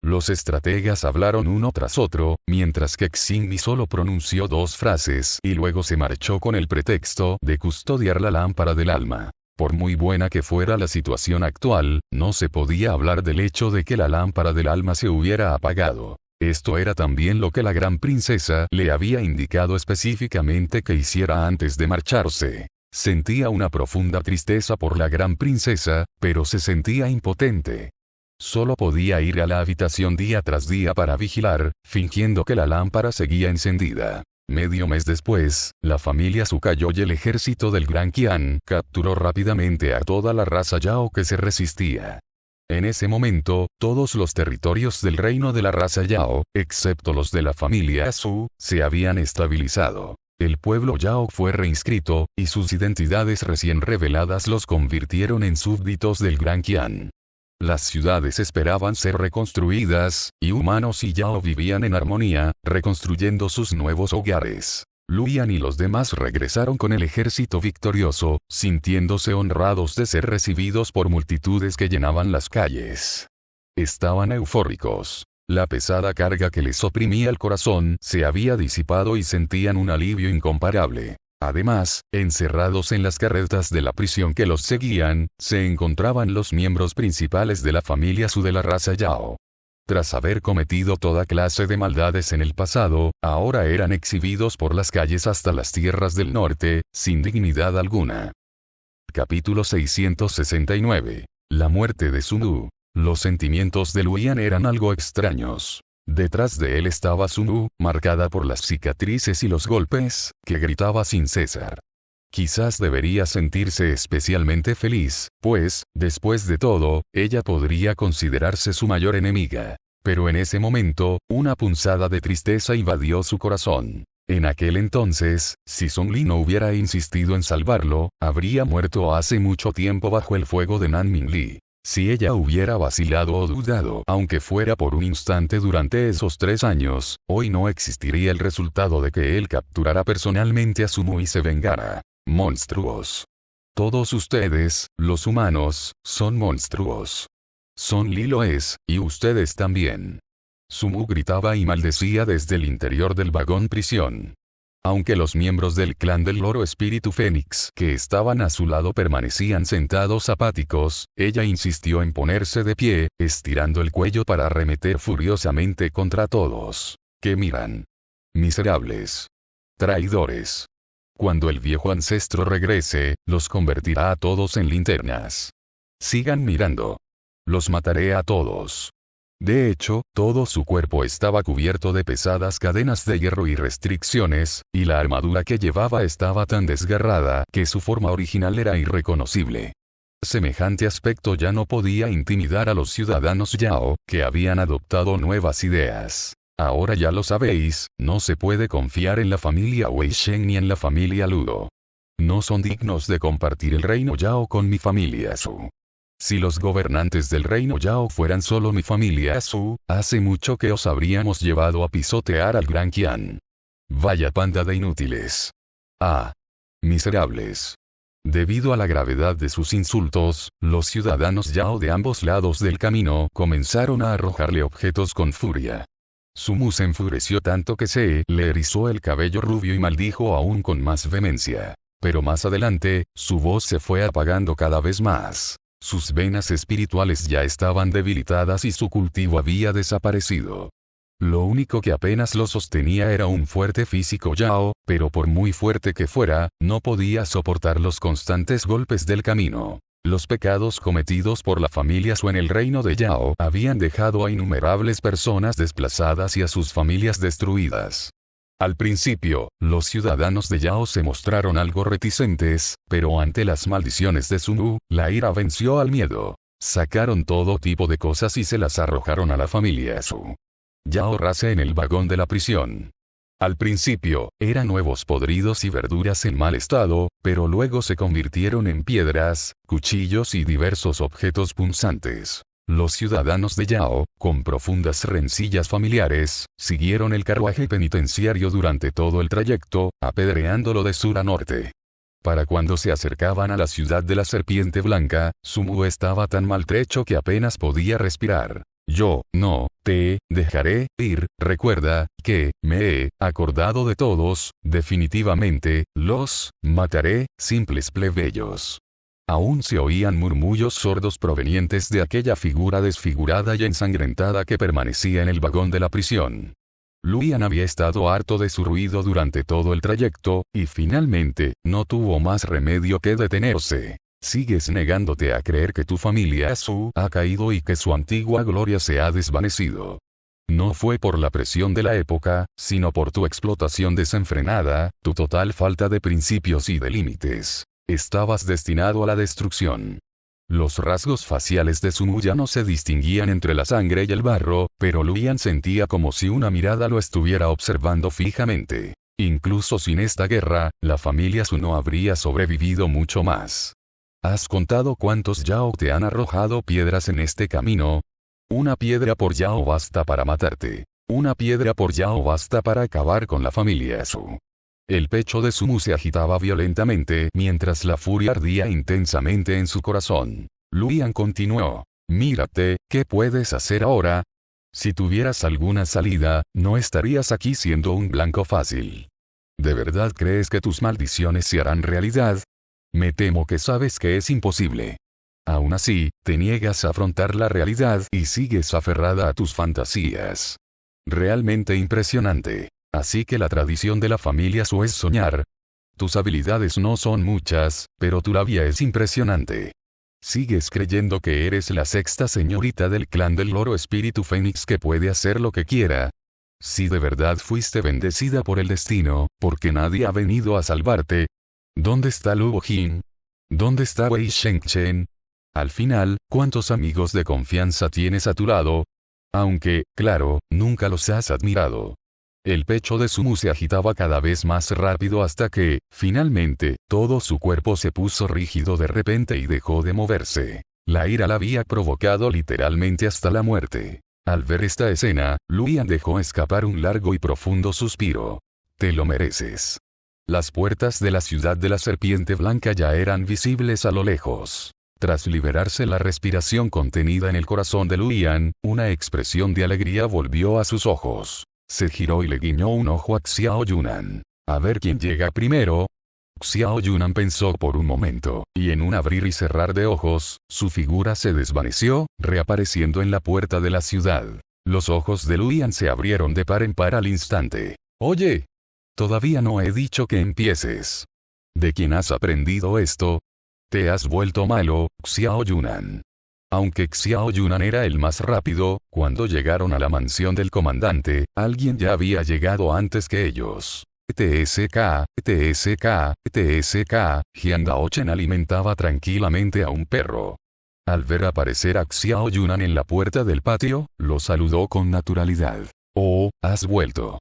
A: Los estrategas hablaron uno tras otro, mientras que Xing solo pronunció 2 frases y luego se marchó con el pretexto de custodiar la lámpara del alma. Por muy buena que fuera la situación actual, no se podía hablar del hecho de que la lámpara del alma se hubiera apagado. Esto era también lo que la gran princesa le había indicado específicamente que hiciera antes de marcharse. Sentía una profunda tristeza por la gran princesa, pero se sentía impotente. Solo podía ir a la habitación día tras día para vigilar, fingiendo que la lámpara seguía encendida. Medio mes después, la familia Sukayo y el ejército del Gran Qian capturó rápidamente a toda la raza Yao que se resistía. En ese momento, todos los territorios del reino de la raza Yao, excepto los de la familia Su, se habían estabilizado. El pueblo Yao fue reinscrito, y sus identidades recién reveladas los convirtieron en súbditos del Gran Qian. Las ciudades esperaban ser reconstruidas, y humanos y Yao vivían en armonía, reconstruyendo sus nuevos hogares. Luyan y los demás regresaron con el ejército victorioso, sintiéndose honrados de ser recibidos por multitudes que llenaban las calles. Estaban eufóricos. La pesada carga que les oprimía el corazón se había disipado y sentían un alivio incomparable. Además, encerrados en las carretas de la prisión que los seguían, se encontraban los miembros principales de la familia Su de la raza Yao. Tras haber cometido toda clase de maldades en el pasado, ahora eran exhibidos por las calles hasta las tierras del norte, sin dignidad alguna. Capítulo 669. La muerte de Sun U. Los sentimientos de Luyan eran algo extraños. Detrás de él estaba Sun U, marcada por las cicatrices y los golpes, que gritaba sin cesar. Quizás debería sentirse especialmente feliz, pues, después de todo, ella podría considerarse su mayor enemiga. Pero en ese momento, una punzada de tristeza invadió su corazón. En aquel entonces, si Song Li no hubiera insistido en salvarlo, habría muerto hace mucho tiempo bajo el fuego de Nanmin Li. Si ella hubiera vacilado o dudado, aunque fuera por un instante durante esos 3 años, hoy no existiría el resultado de que él capturara personalmente a Sumu y se vengara. Monstruos. Todos ustedes, los humanos, son monstruos. Son Li lo es, y ustedes también. Sumu gritaba y maldecía desde el interior del vagón prisión. Aunque los miembros del clan del Loro Espíritu Fénix que estaban a su lado permanecían sentados apáticos, ella insistió en ponerse de pie, estirando el cuello para arremeter furiosamente contra todos. ¿Qué miran? Miserables. Traidores. Cuando el viejo ancestro regrese, los convertirá a todos en linternas. Sigan mirando. Los mataré a todos. De hecho, todo su cuerpo estaba cubierto de pesadas cadenas de hierro y restricciones, y la armadura que llevaba estaba tan desgarrada que su forma original era irreconocible. Semejante aspecto ya no podía intimidar a los ciudadanos Yao, que habían adoptado nuevas ideas. Ahora ya lo sabéis, no se puede confiar en la familia Wei Shen ni en la familia Luo. No son dignos de compartir el reino Yao con mi familia Su. Si los gobernantes del reino Yao fueran solo mi familia Su, hace mucho que os habríamos llevado a pisotear al Gran Qian. Vaya panda de inútiles. Ah. Miserables. Debido a la gravedad de sus insultos, los ciudadanos Yao de ambos lados del camino comenzaron a arrojarle objetos con furia. Sumu se enfureció tanto que se le erizó el cabello rubio y maldijo aún con más vehemencia. Pero más adelante, su voz se fue apagando cada vez más. Sus venas espirituales ya estaban debilitadas y su cultivo había desaparecido. Lo único que apenas lo sostenía era un fuerte físico Yao, pero por muy fuerte que fuera, no podía soportar los constantes golpes del camino. Los pecados cometidos por la familia Su en el reino de Yao habían dejado a innumerables personas desplazadas y a sus familias destruidas. Al principio, los ciudadanos de Yao se mostraron algo reticentes, pero ante las maldiciones de Sumu, la ira venció al miedo. Sacaron todo tipo de cosas y se las arrojaron a la familia Su. Yao race en el vagón de la prisión. Al principio, eran huevos podridos y verduras en mal estado, pero luego se convirtieron en piedras, cuchillos y diversos objetos punzantes. Los ciudadanos de Yao, con profundas rencillas familiares, siguieron el carruaje penitenciario durante todo el trayecto, apedreándolo de sur a norte. Para cuando se acercaban a la ciudad de la Serpiente Blanca, Sumu estaba tan maltrecho que apenas podía respirar. Yo, no, te, dejaré, ir, recuerda, que, me he, acordado de todos, definitivamente, los, mataré, simples plebeyos. Aún se oían murmullos sordos provenientes de aquella figura desfigurada y ensangrentada que permanecía en el vagón de la prisión. Luian había estado harto de su ruido durante todo el trayecto, y finalmente, no tuvo más remedio que detenerse. Sigues negándote a creer que tu familia Su ha caído y que su antigua gloria se ha desvanecido. No fue por la presión de la época, sino por tu explotación desenfrenada, tu total falta de principios y de límites. Estabas destinado a la destrucción. Los rasgos faciales de Sumu ya no se distinguían entre la sangre y el barro, pero Luian sentía como si una mirada lo estuviera observando fijamente. Incluso sin esta guerra, la familia Su no habría sobrevivido mucho más. ¿Has contado cuántos Yao te han arrojado piedras en este camino? Una piedra por Yao basta para matarte. Una piedra por Yao basta para acabar con la familia Su. El pecho de Sumu se agitaba violentamente mientras la furia ardía intensamente en su corazón. Luian continuó. Mírate, ¿qué puedes hacer ahora? Si tuvieras alguna salida, no estarías aquí siendo un blanco fácil. ¿De verdad crees que tus maldiciones se harán realidad? Me temo que sabes que es imposible. Aún así, te niegas a afrontar la realidad y sigues aferrada a tus fantasías. Realmente impresionante. Así que la tradición de la familia Su es soñar. Tus habilidades no son muchas, pero tu labia es impresionante. Sigues creyendo que eres la sexta señorita del clan del Loro Espíritu Fénix que puede hacer lo que quiera. Si de verdad fuiste bendecida por el destino, porque nadie ha venido a salvarte. ¿Dónde está Luo Jin? ¿Dónde está Wei Shengchen? Al final, ¿cuántos amigos de confianza tienes a tu lado? Aunque, claro, nunca los has admirado. El pecho de Sumu se agitaba cada vez más rápido hasta que, finalmente, todo su cuerpo se puso rígido de repente y dejó de moverse. La ira la había provocado literalmente hasta la muerte. Al ver esta escena, Luian dejó escapar un largo y profundo suspiro. Te lo mereces. Las puertas de la ciudad de la Serpiente Blanca ya eran visibles a lo lejos. Tras liberarse la respiración contenida en el corazón de Luian, una expresión de alegría volvió a sus ojos. Se giró y le guiñó un ojo a Xiao Yunan. A ver quién llega primero. Xiao Yunan pensó por un momento, y en un abrir y cerrar de ojos, su figura se desvaneció, reapareciendo en la puerta de la ciudad. Los ojos de Luian se abrieron de par en par al instante. Oye, todavía no he dicho que empieces. ¿De quién has aprendido esto? Te has vuelto malo, Xiao Yunan. Aunque Xiao Yunan era el más rápido, cuando llegaron a la mansión del comandante, alguien ya había llegado antes que ellos. TSK, TSK, TSK, Jian Daochen alimentaba tranquilamente a un perro. Al ver aparecer a Xiao Yunan en la puerta del patio, lo saludó con naturalidad. Oh, has vuelto.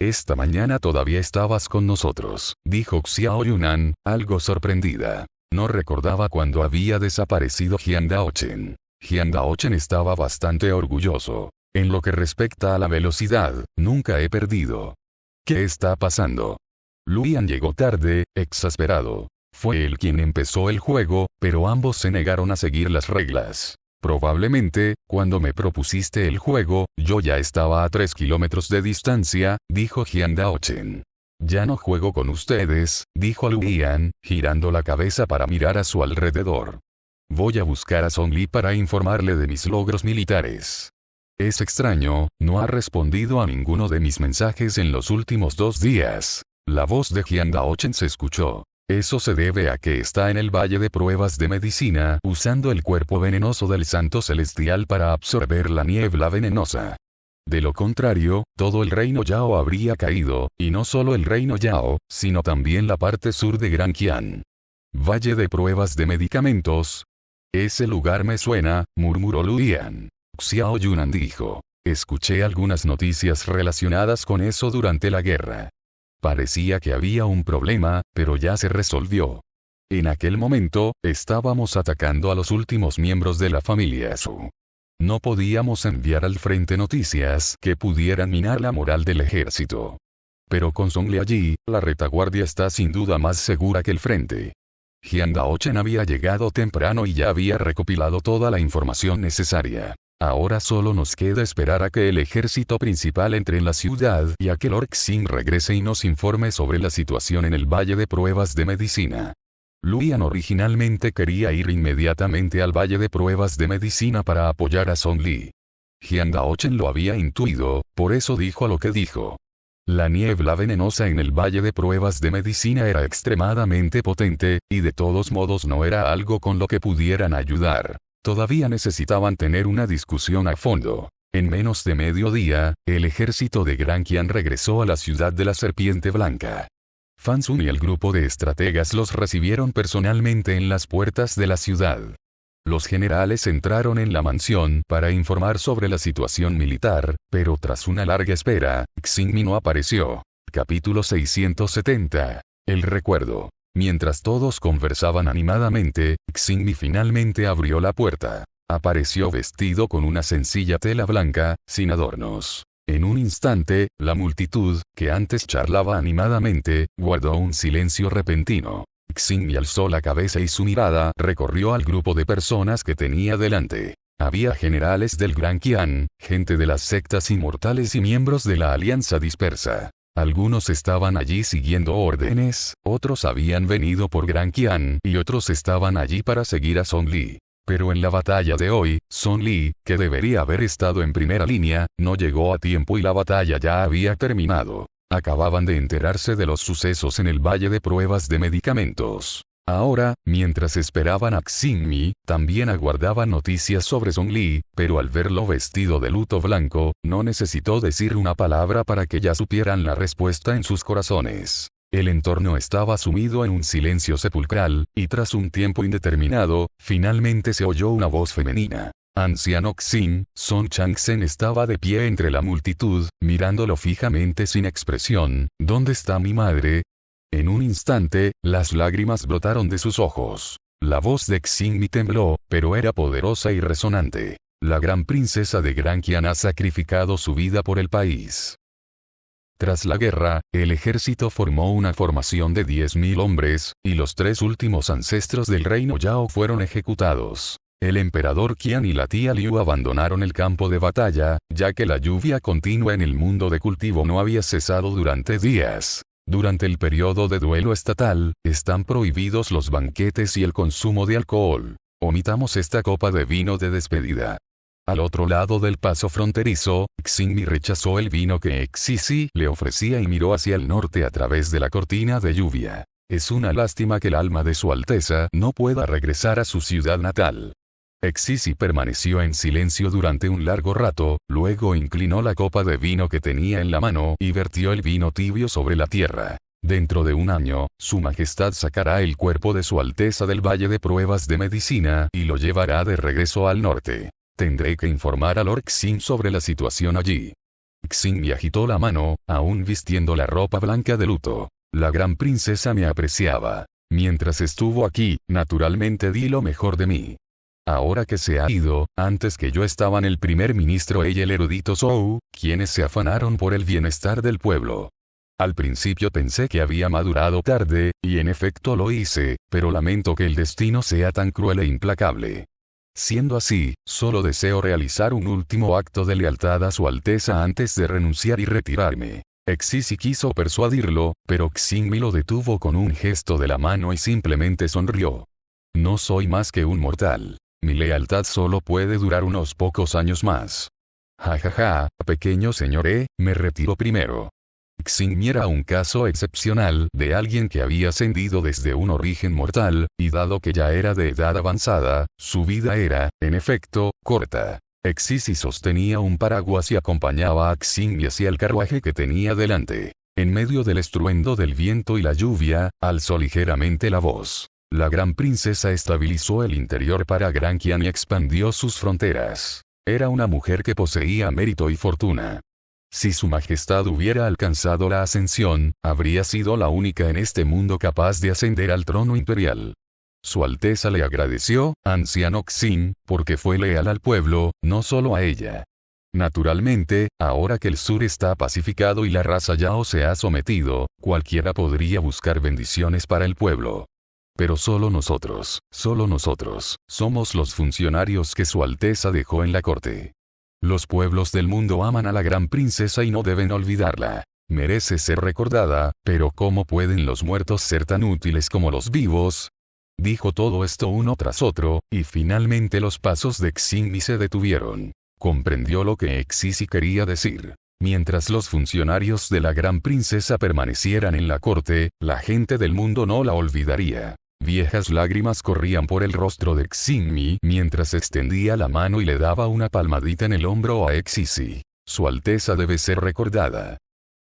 A: Esta mañana todavía estabas con nosotros, dijo Xiao Yunan, algo sorprendida. No recordaba cuando había desaparecido Jian Daochen. Jian Daochen estaba bastante orgulloso. En lo que respecta a la velocidad, nunca he perdido. ¿Qué está pasando? Luian llegó tarde, exasperado. Fue él quien empezó el juego, pero ambos se negaron a seguir las reglas. Probablemente, cuando me propusiste el juego, yo ya estaba a 3 kilómetros de distancia, dijo Jian Daochen. Ya no juego con ustedes, dijo Luian, girando la cabeza para mirar a su alrededor. Voy a buscar a Song Li para informarle de mis logros militares. Es extraño, no ha respondido a ninguno de mis mensajes en los últimos 2 días. La voz de Jian Daochen se escuchó. Eso se debe a que está en el valle de pruebas de medicina, usando el cuerpo venenoso del Santo Celestial para absorber la niebla venenosa. De lo contrario, todo el reino Yao habría caído, y no solo el reino Yao, sino también la parte sur de Gran Qian. Valle de pruebas de medicamentos. Ese lugar me suena, murmuró Luian. Xiao Yunan dijo. escuché algunas noticias relacionadas con eso durante la guerra. Parecía que había un problema, pero ya se resolvió. En aquel momento, estábamos atacando a los últimos miembros de la familia Su. No podíamos enviar al frente noticias que pudieran minar la moral del ejército. Pero con Song Li allí, la retaguardia está sin duda más segura que el frente. Jiang Daochen había llegado temprano y ya había recopilado toda la información necesaria. Ahora solo nos queda esperar a que el ejército principal entre en la ciudad y a que Lord Xing regrese y nos informe sobre la situación en el Valle de Pruebas de Medicina. Luyan originalmente quería ir inmediatamente al Valle de Pruebas de Medicina para apoyar a Song Li. Jiang Daochen lo había intuido, por eso dijo lo que dijo. La niebla venenosa en el Valle de Pruebas de Medicina era extremadamente potente, y de todos modos no era algo con lo que pudieran ayudar. Todavía necesitaban tener una discusión a fondo. En menos de mediodía, el ejército de Gran Qian regresó a la ciudad de la Serpiente Blanca. Fan Sun y el grupo de estrategas los recibieron personalmente en las puertas de la ciudad. Los generales entraron en la mansión para informar sobre la situación militar, pero tras una larga espera, Xingmi no apareció. Capítulo 670. El recuerdo. Mientras todos conversaban animadamente, Xingmi finalmente abrió la puerta. Apareció vestido con una sencilla tela blanca, sin adornos. En un instante, la multitud, que antes charlaba animadamente, guardó un silencio repentino. Xingmi alzó la cabeza y su mirada recorrió al grupo de personas que tenía delante. Había generales del Gran Qian, gente de las sectas inmortales y miembros de la Alianza Dispersa. Algunos estaban allí siguiendo órdenes, otros habían venido por Gran Qian y otros estaban allí para seguir a Song Li. Pero en la batalla de hoy, Song Li, que debería haber estado en primera línea, no llegó a tiempo y la batalla ya había terminado. Acababan de enterarse de los sucesos en el Valle de Pruebas de Medicamentos. Ahora, mientras esperaban a Xingmi, también aguardaban noticias sobre Song Li, pero al verlo vestido de luto blanco, no necesitó decir una palabra para que ya supieran la respuesta en sus corazones. El entorno estaba sumido en un silencio sepulcral, y tras un tiempo indeterminado, finalmente se oyó una voz femenina. Anciano Xing, Song Changsheng estaba de pie entre la multitud, mirándolo fijamente sin expresión. ¿Dónde está mi madre? En un instante, las lágrimas brotaron de sus ojos. La voz de Xingmi tembló, pero era poderosa y resonante. La gran princesa de Gran Qian ha sacrificado su vida por el país. Tras la guerra, el ejército formó una formación de 10.000 hombres, y los 3 últimos ancestros del reino Yao fueron ejecutados. El emperador Qian y la tía Liu abandonaron el campo de batalla, ya que la lluvia continua en el mundo de cultivo no había cesado durante días. Durante el periodo de duelo estatal, están prohibidos los banquetes y el consumo de alcohol. Omitamos esta copa de vino de despedida. Al otro lado del paso fronterizo, Xingmi rechazó el vino que Xisi le ofrecía y miró hacia el norte a través de la cortina de lluvia. Es una lástima que el alma de su Alteza no pueda regresar a su ciudad natal. Xisi permaneció en silencio durante un largo rato, luego inclinó la copa de vino que tenía en la mano y vertió el vino tibio sobre la tierra. Dentro de un año, su majestad sacará el cuerpo de su Alteza del Valle de Pruebas de Medicina y lo llevará de regreso al norte. Tendré que informar a Lord Xing sobre la situación allí. Xing agitó la mano, aún vistiendo la ropa blanca de luto. La gran princesa me apreciaba. Mientras estuvo aquí, naturalmente di lo mejor de mí. Ahora que se ha ido, antes que yo estaban el primer ministro y el erudito Zhou, quienes se afanaron por el bienestar del pueblo. Al principio pensé que había madurado tarde, y en efecto lo hice, pero lamento que el destino sea tan cruel e implacable. Siendo así, solo deseo realizar un último acto de lealtad a su Alteza antes de renunciar y retirarme. Xisi quiso persuadirlo, pero Xingmi lo detuvo con un gesto de la mano y simplemente sonrió. No soy más que un mortal. Mi lealtad solo puede durar unos pocos años más. Jajaja, pequeño señor me retiro primero. Xingmi era un caso excepcional de alguien que había ascendido desde un origen mortal, y dado que ya era de edad avanzada, su vida era, en efecto, corta. Xisi sostenía un paraguas y acompañaba a Xingmi hacia el carruaje que tenía delante. En medio del estruendo del viento y la lluvia, alzó ligeramente la voz. La gran princesa estabilizó el interior para Gran Qian y expandió sus fronteras. Era una mujer que poseía mérito y fortuna. Si su majestad hubiera alcanzado la ascensión, habría sido la única en este mundo capaz de ascender al trono imperial. Su Alteza le agradeció, anciano Xin, porque fue leal al pueblo, no solo a ella. Naturalmente, ahora que el sur está pacificado y la raza Yao se ha sometido, cualquiera podría buscar bendiciones para el pueblo. Pero solo nosotros, somos los funcionarios que Su Alteza dejó en la corte. Los pueblos del mundo aman a la gran princesa y no deben olvidarla. Merece ser recordada, pero ¿cómo pueden los muertos ser tan útiles como los vivos? Dijo todo esto uno tras otro, y finalmente los pasos de Xingmi se detuvieron. Comprendió lo que Xisi quería decir. Mientras los funcionarios de la gran princesa permanecieran en la corte, la gente del mundo no la olvidaría. Viejas lágrimas corrían por el rostro de Xingmi mientras extendía la mano y le daba una palmadita en el hombro a Xisi. Su Alteza debe ser recordada.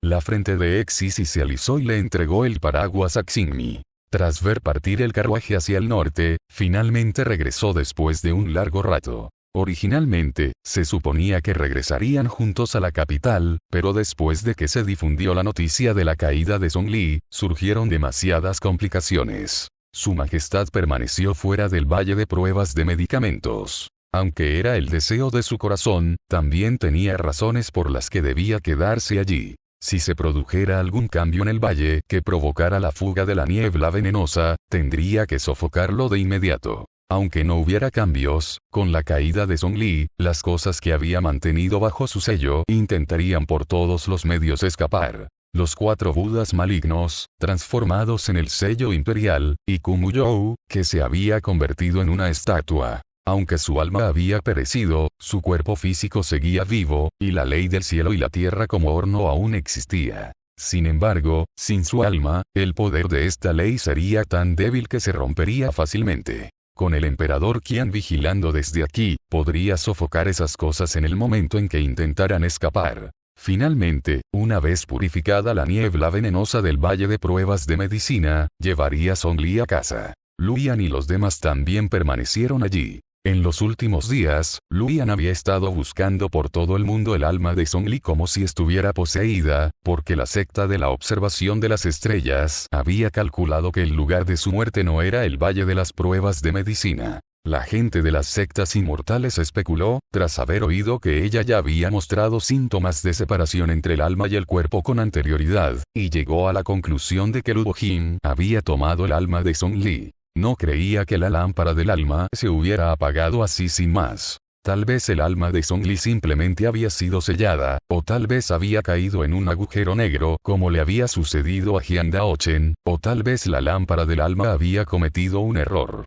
A: La frente de Xisi se alisó y le entregó el paraguas a Xingmi. Tras ver partir el carruaje hacia el norte, finalmente regresó después de un largo rato. Originalmente, se suponía que regresarían juntos a la capital, pero después de que se difundió la noticia de la caída de Zhongli, surgieron demasiadas complicaciones. Su Majestad permaneció fuera del Valle de Pruebas de Medicamentos. Aunque era el deseo de su corazón, también tenía razones por las que debía quedarse allí. Si se produjera algún cambio en el valle que provocara la fuga de la niebla venenosa, tendría que sofocarlo de inmediato. Aunque no hubiera cambios, con la caída de Zhongli, las cosas que había mantenido bajo su sello intentarían por todos los medios escapar. Los 4 Budas malignos, transformados en el sello imperial, y Kumuyou, que se había convertido en una estatua. Aunque su alma había perecido, su cuerpo físico seguía vivo, y la ley del cielo y la tierra como horno aún existía. Sin embargo, sin su alma, el poder de esta ley sería tan débil que se rompería fácilmente. Con el emperador Qian vigilando desde aquí, podría sofocar esas cosas en el momento en que intentaran escapar. Finalmente, una vez purificada la niebla venenosa del Valle de Pruebas de Medicina, llevaría a Zhongli a casa. Luyan y los demás también permanecieron allí. En los últimos días, Luyan había estado buscando por todo el mundo el alma de Zhongli como si estuviera poseída, porque la secta de la observación de las estrellas había calculado que el lugar de su muerte no era el Valle de las Pruebas de Medicina. La gente de las sectas inmortales especuló, tras haber oído que ella ya había mostrado síntomas de separación entre el alma y el cuerpo con anterioridad, y llegó a la conclusión de que Luo Jin había tomado el alma de Zhongli. No creía que la lámpara del alma se hubiera apagado así sin más. Tal vez el alma de Zhongli simplemente había sido sellada, o tal vez había caído en un agujero negro como le había sucedido a Jian Daochen, o tal vez la lámpara del alma había cometido un error.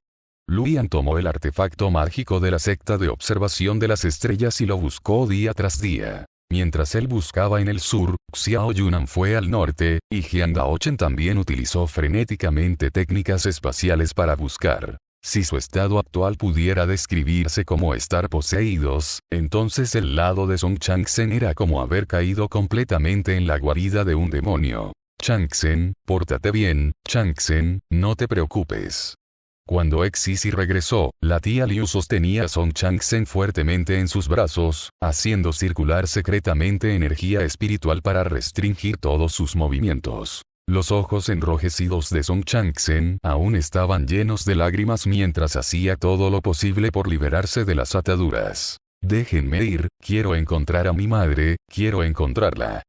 A: Luyan tomó el artefacto mágico de la secta de observación de las estrellas y lo buscó día tras día. Mientras él buscaba en el sur, Xiao Yunan fue al norte, y Jian Daochen también utilizó frenéticamente técnicas espaciales para buscar. Si su estado actual pudiera describirse como estar poseídos, entonces el lado de Song Changsen era como haber caído completamente en la guarida de un demonio. Changsen, pórtate bien, Changsen, no te preocupes. Cuando Xisi regresó, la tía Liu sostenía a Song Changsen fuertemente en sus brazos, haciendo circular secretamente energía espiritual para restringir todos sus movimientos. Los ojos enrojecidos de Song Changsen aún estaban llenos de lágrimas mientras hacía todo lo posible por liberarse de las ataduras. Déjenme ir, quiero encontrar a mi madre, quiero encontrarla.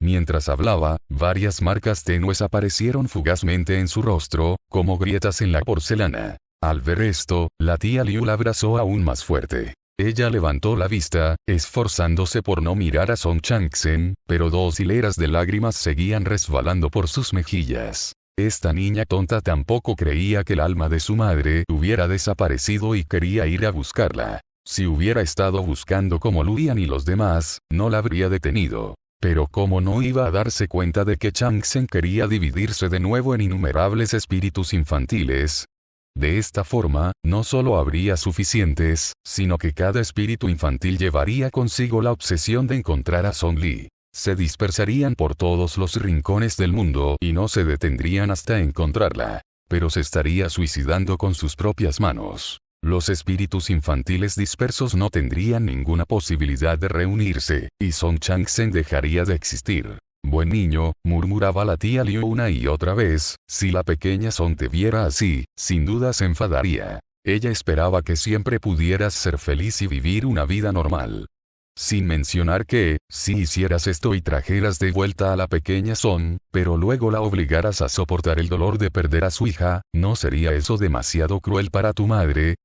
A: Mientras hablaba, varias marcas tenues aparecieron fugazmente en su rostro, como grietas en la porcelana. Al ver esto, la tía Liu la abrazó aún más fuerte. Ella levantó la vista, esforzándose por no mirar a Song Changsen, pero 2 hileras de lágrimas seguían resbalando por sus mejillas. Esta niña tonta tampoco creía que el alma de su madre hubiera desaparecido y quería ir a buscarla. Si hubiera estado buscando como Luyan y los demás, no la habría detenido. Pero ¿cómo no iba a darse cuenta de que Changsen quería dividirse de nuevo en innumerables espíritus infantiles? De esta forma, no solo habría suficientes, sino que cada espíritu infantil llevaría consigo la obsesión de encontrar a Zhongli. Se dispersarían por todos los rincones del mundo y no se detendrían hasta encontrarla. Pero se estaría suicidando con sus propias manos. Los espíritus infantiles dispersos no tendrían ninguna posibilidad de reunirse, y Song Chang-sen dejaría de existir. Buen niño, murmuraba la tía Liu una y otra vez, si la pequeña Song te viera así, sin duda se enfadaría. Ella esperaba que siempre pudieras ser feliz y vivir una vida normal. Sin mencionar que, si hicieras esto y trajeras de vuelta a la pequeña Song, pero luego la obligaras a soportar el dolor de perder a su hija, ¿no sería eso demasiado cruel para tu madre?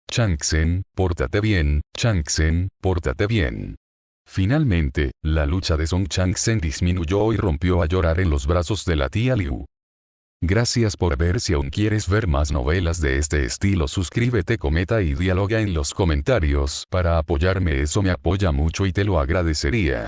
A: Chang-sen, pórtate bien, Chang-sen, pórtate bien. Finalmente, la lucha de Song Chang-sen disminuyó y rompió a llorar en los brazos de la tía Liu. Gracias por ver. Si aún quieres ver más novelas de este estilo, suscríbete, comenta y dialoga en los comentarios. Para apoyarme, eso me apoya mucho y te lo agradecería.